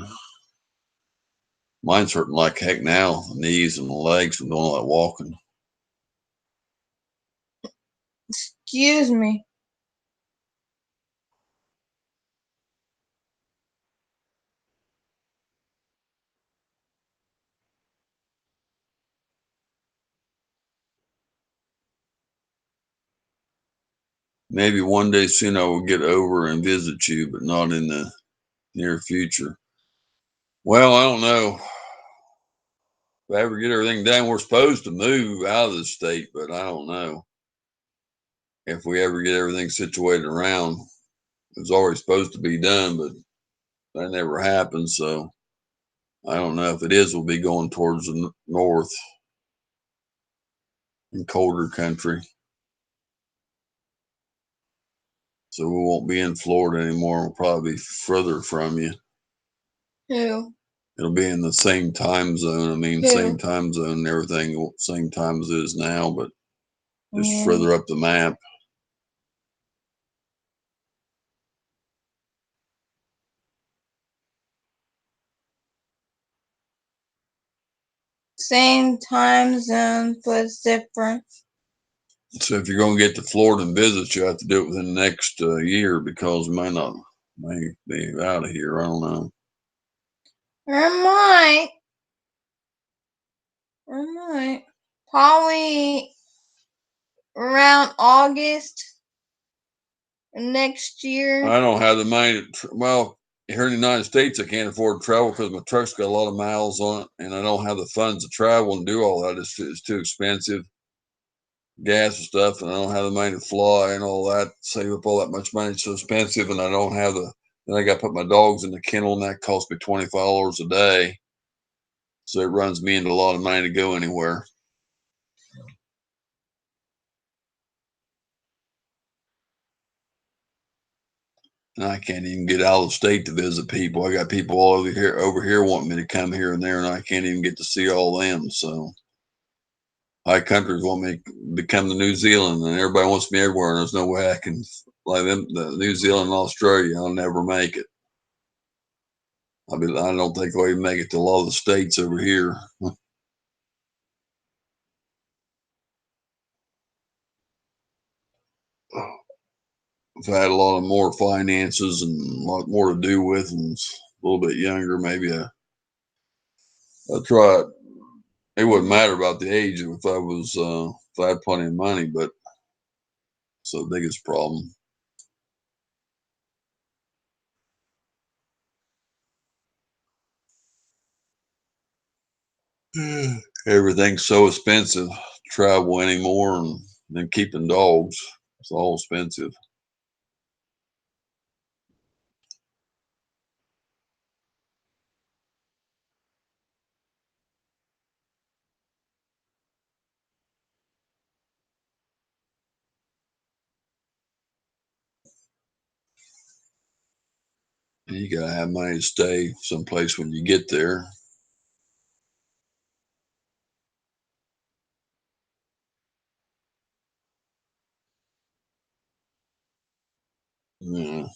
Mine's hurting like heck now, the knees and the legs from doing all that walking. Excuse me. Maybe one day soon I will get over and visit you, but not in the near future. Well, I don't know. If I ever get everything done, we're supposed to move out of the state, but I don't know if we ever get everything situated around. It was already supposed to be done, but that never happened. So I don't know if it is. We'll be going towards the north in colder country. So we won't be in Florida anymore. We'll probably be further from you. Who? It'll be in the same time zone. I mean, same time zone and everything, same time as it is now, but just further up the map. same time zone, but it's different. So if you're going to get to Florida and visit, you have to do it within the next year because we may be out of here. I don't know. I might. Probably around August next year. I don't have the money. Well, here in the United States, I can't afford to travel because my truck's got a lot of miles on it, and I don't have the funds to travel and do all that. It's too expensive, gas and stuff, and I don't have the money to fly and all that. Save up all that much money. It's so expensive, and I don't have the. Then I got to put my dogs in the kennel, and that costs me $25 a day. So it runs me into a lot of money to go anywhere. And I can't even get out of the state to visit people. I got people all over here wanting me to come here and there, and I can't even get to see all them. So high countries want me to become the New Zealand, and everybody wants me everywhere. And there's no way I can like them. The New Zealand and Australia, I'll never make it. I don't think I'll even make it to a lot of the states over here. If I had a lot of more finances and a lot more to do with, and a little bit younger, maybe I'd try it. It wouldn't matter about the age if I had plenty of money, but it's the biggest problem. Everything's so expensive to travel anymore, and then keeping dogs, it's all expensive. And you gotta have money to stay someplace when you get there. Yeah.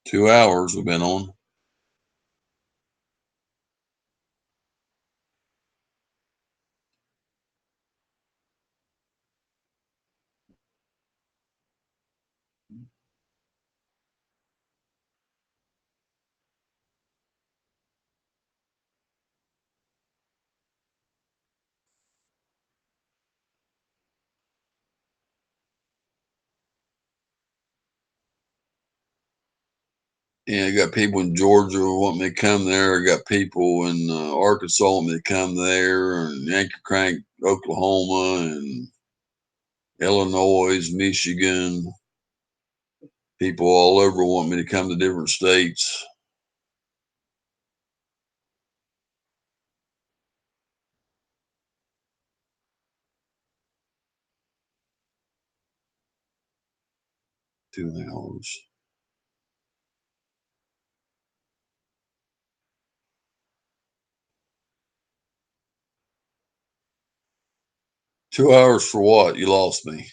2 hours we've been on. Yeah, I got people in Georgia who want me to come there. I got people in Arkansas want me to come there, and Yankee Crank, Oklahoma, and Illinois, Michigan. People all over want me to come to different states. Two hours. 2 hours for what? You lost me.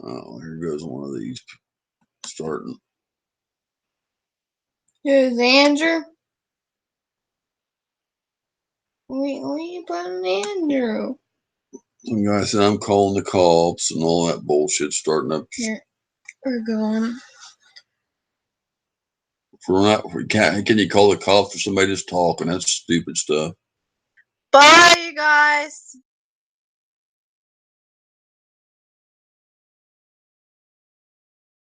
Oh, here goes one of these starting. Who's Andrew? Where you putting Andrew? Some guy said I'm calling the cops and all that bullshit starting up. Here, we're going. Can you call the cops for somebody just talking? That's stupid stuff. Bye, you guys.